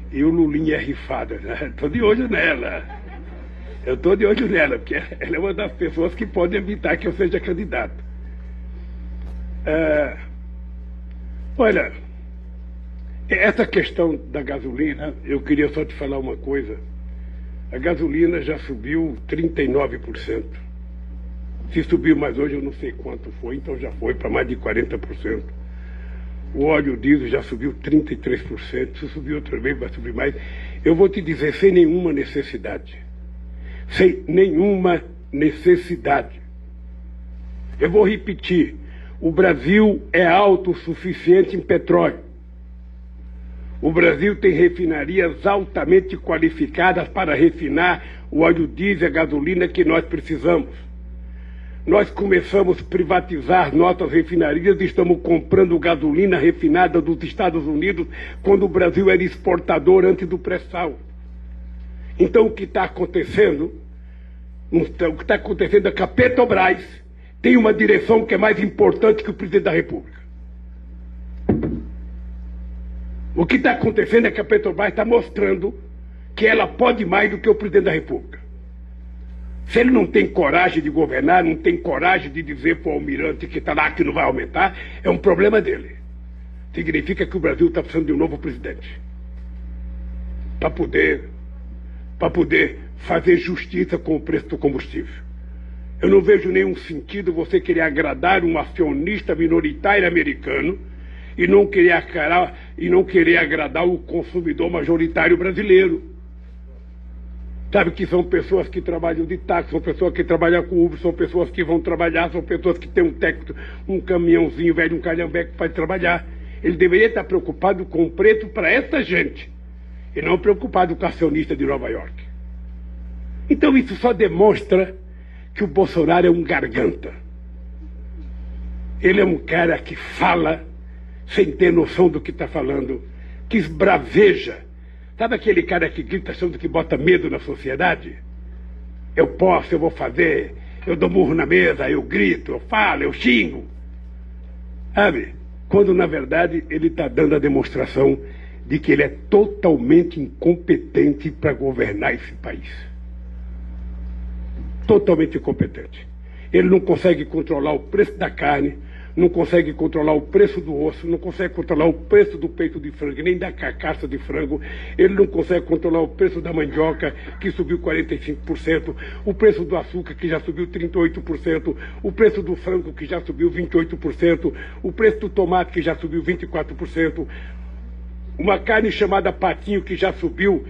e o Lulinha é rifada, né? Estou de olho nela. Eu estou de olho nela, porque ela é uma das pessoas que podem evitar que eu seja candidato. Olha, essa questão da gasolina, eu queria só te falar uma coisa. A gasolina já subiu 39%. Se subiu mais hoje, eu não sei quanto foi, então já foi para mais de 40%. O óleo diesel já subiu 33%. Se subir outra vez, vai subir mais. Eu vou te dizer, sem nenhuma necessidade. Sem nenhuma necessidade. Eu vou repetir. O Brasil é autossuficiente em petróleo. O Brasil tem refinarias altamente qualificadas para refinar o óleo diesel e a gasolina que nós precisamos. Nós começamos a privatizar nossas refinarias e estamos comprando gasolina refinada dos Estados Unidos quando o Brasil era exportador antes do pré-sal. Então o que está acontecendo? É que a Petrobras tem uma direção que é mais importante que o presidente da República. O que está acontecendo é que a Petrobras está mostrando que ela pode mais do que o presidente da República. Se ele não tem coragem de governar, não tem coragem de dizer para o almirante que está lá que não vai aumentar, é um problema dele. Significa que o Brasil está precisando de um novo presidente. Para poder fazer justiça com o preço do combustível. Eu não vejo nenhum sentido você querer agradar um acionista minoritário americano e não querer agradar o consumidor majoritário brasileiro. Sabe que são pessoas que trabalham de táxi, são pessoas que trabalham com Uber, são pessoas que vão trabalhar, são pessoas que têm um técnico, um caminhãozinho velho, um calhambeque que faz trabalhar. Ele deveria estar preocupado com o preço para essa gente e não preocupado com o acionista de Nova York. Então isso só demonstra que o Bolsonaro é um garganta. Ele é um cara que fala sem ter noção do que está falando, que esbraveja. Sabe aquele cara que grita achando que bota medo na sociedade? Eu posso, eu vou fazer, eu dou murro na mesa, eu grito, eu falo, eu xingo. Sabe? Quando na verdade ele está dando a demonstração de que ele é totalmente incompetente para governar esse país. Totalmente incompetente. Ele não consegue controlar o preço da carne, não consegue controlar o preço do osso, não consegue controlar o preço do peito de frango, nem da carcaça de frango. Ele não consegue controlar o preço da mandioca, que subiu 45%, o preço do açúcar, que já subiu 38%, o preço do frango, que já subiu 28%, o preço do tomate, que já subiu 24%, uma carne chamada patinho, que já subiu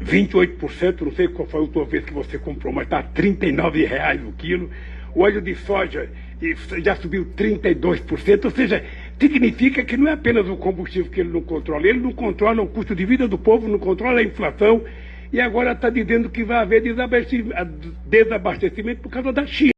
28%, não sei qual foi a última vez que você comprou, mas está R$39 o quilo. O óleo de soja já subiu 32%, ou seja, significa que não é apenas o combustível que ele não controla o custo de vida do povo, não controla a inflação, e agora está dizendo que vai haver desabastecimento por causa da China.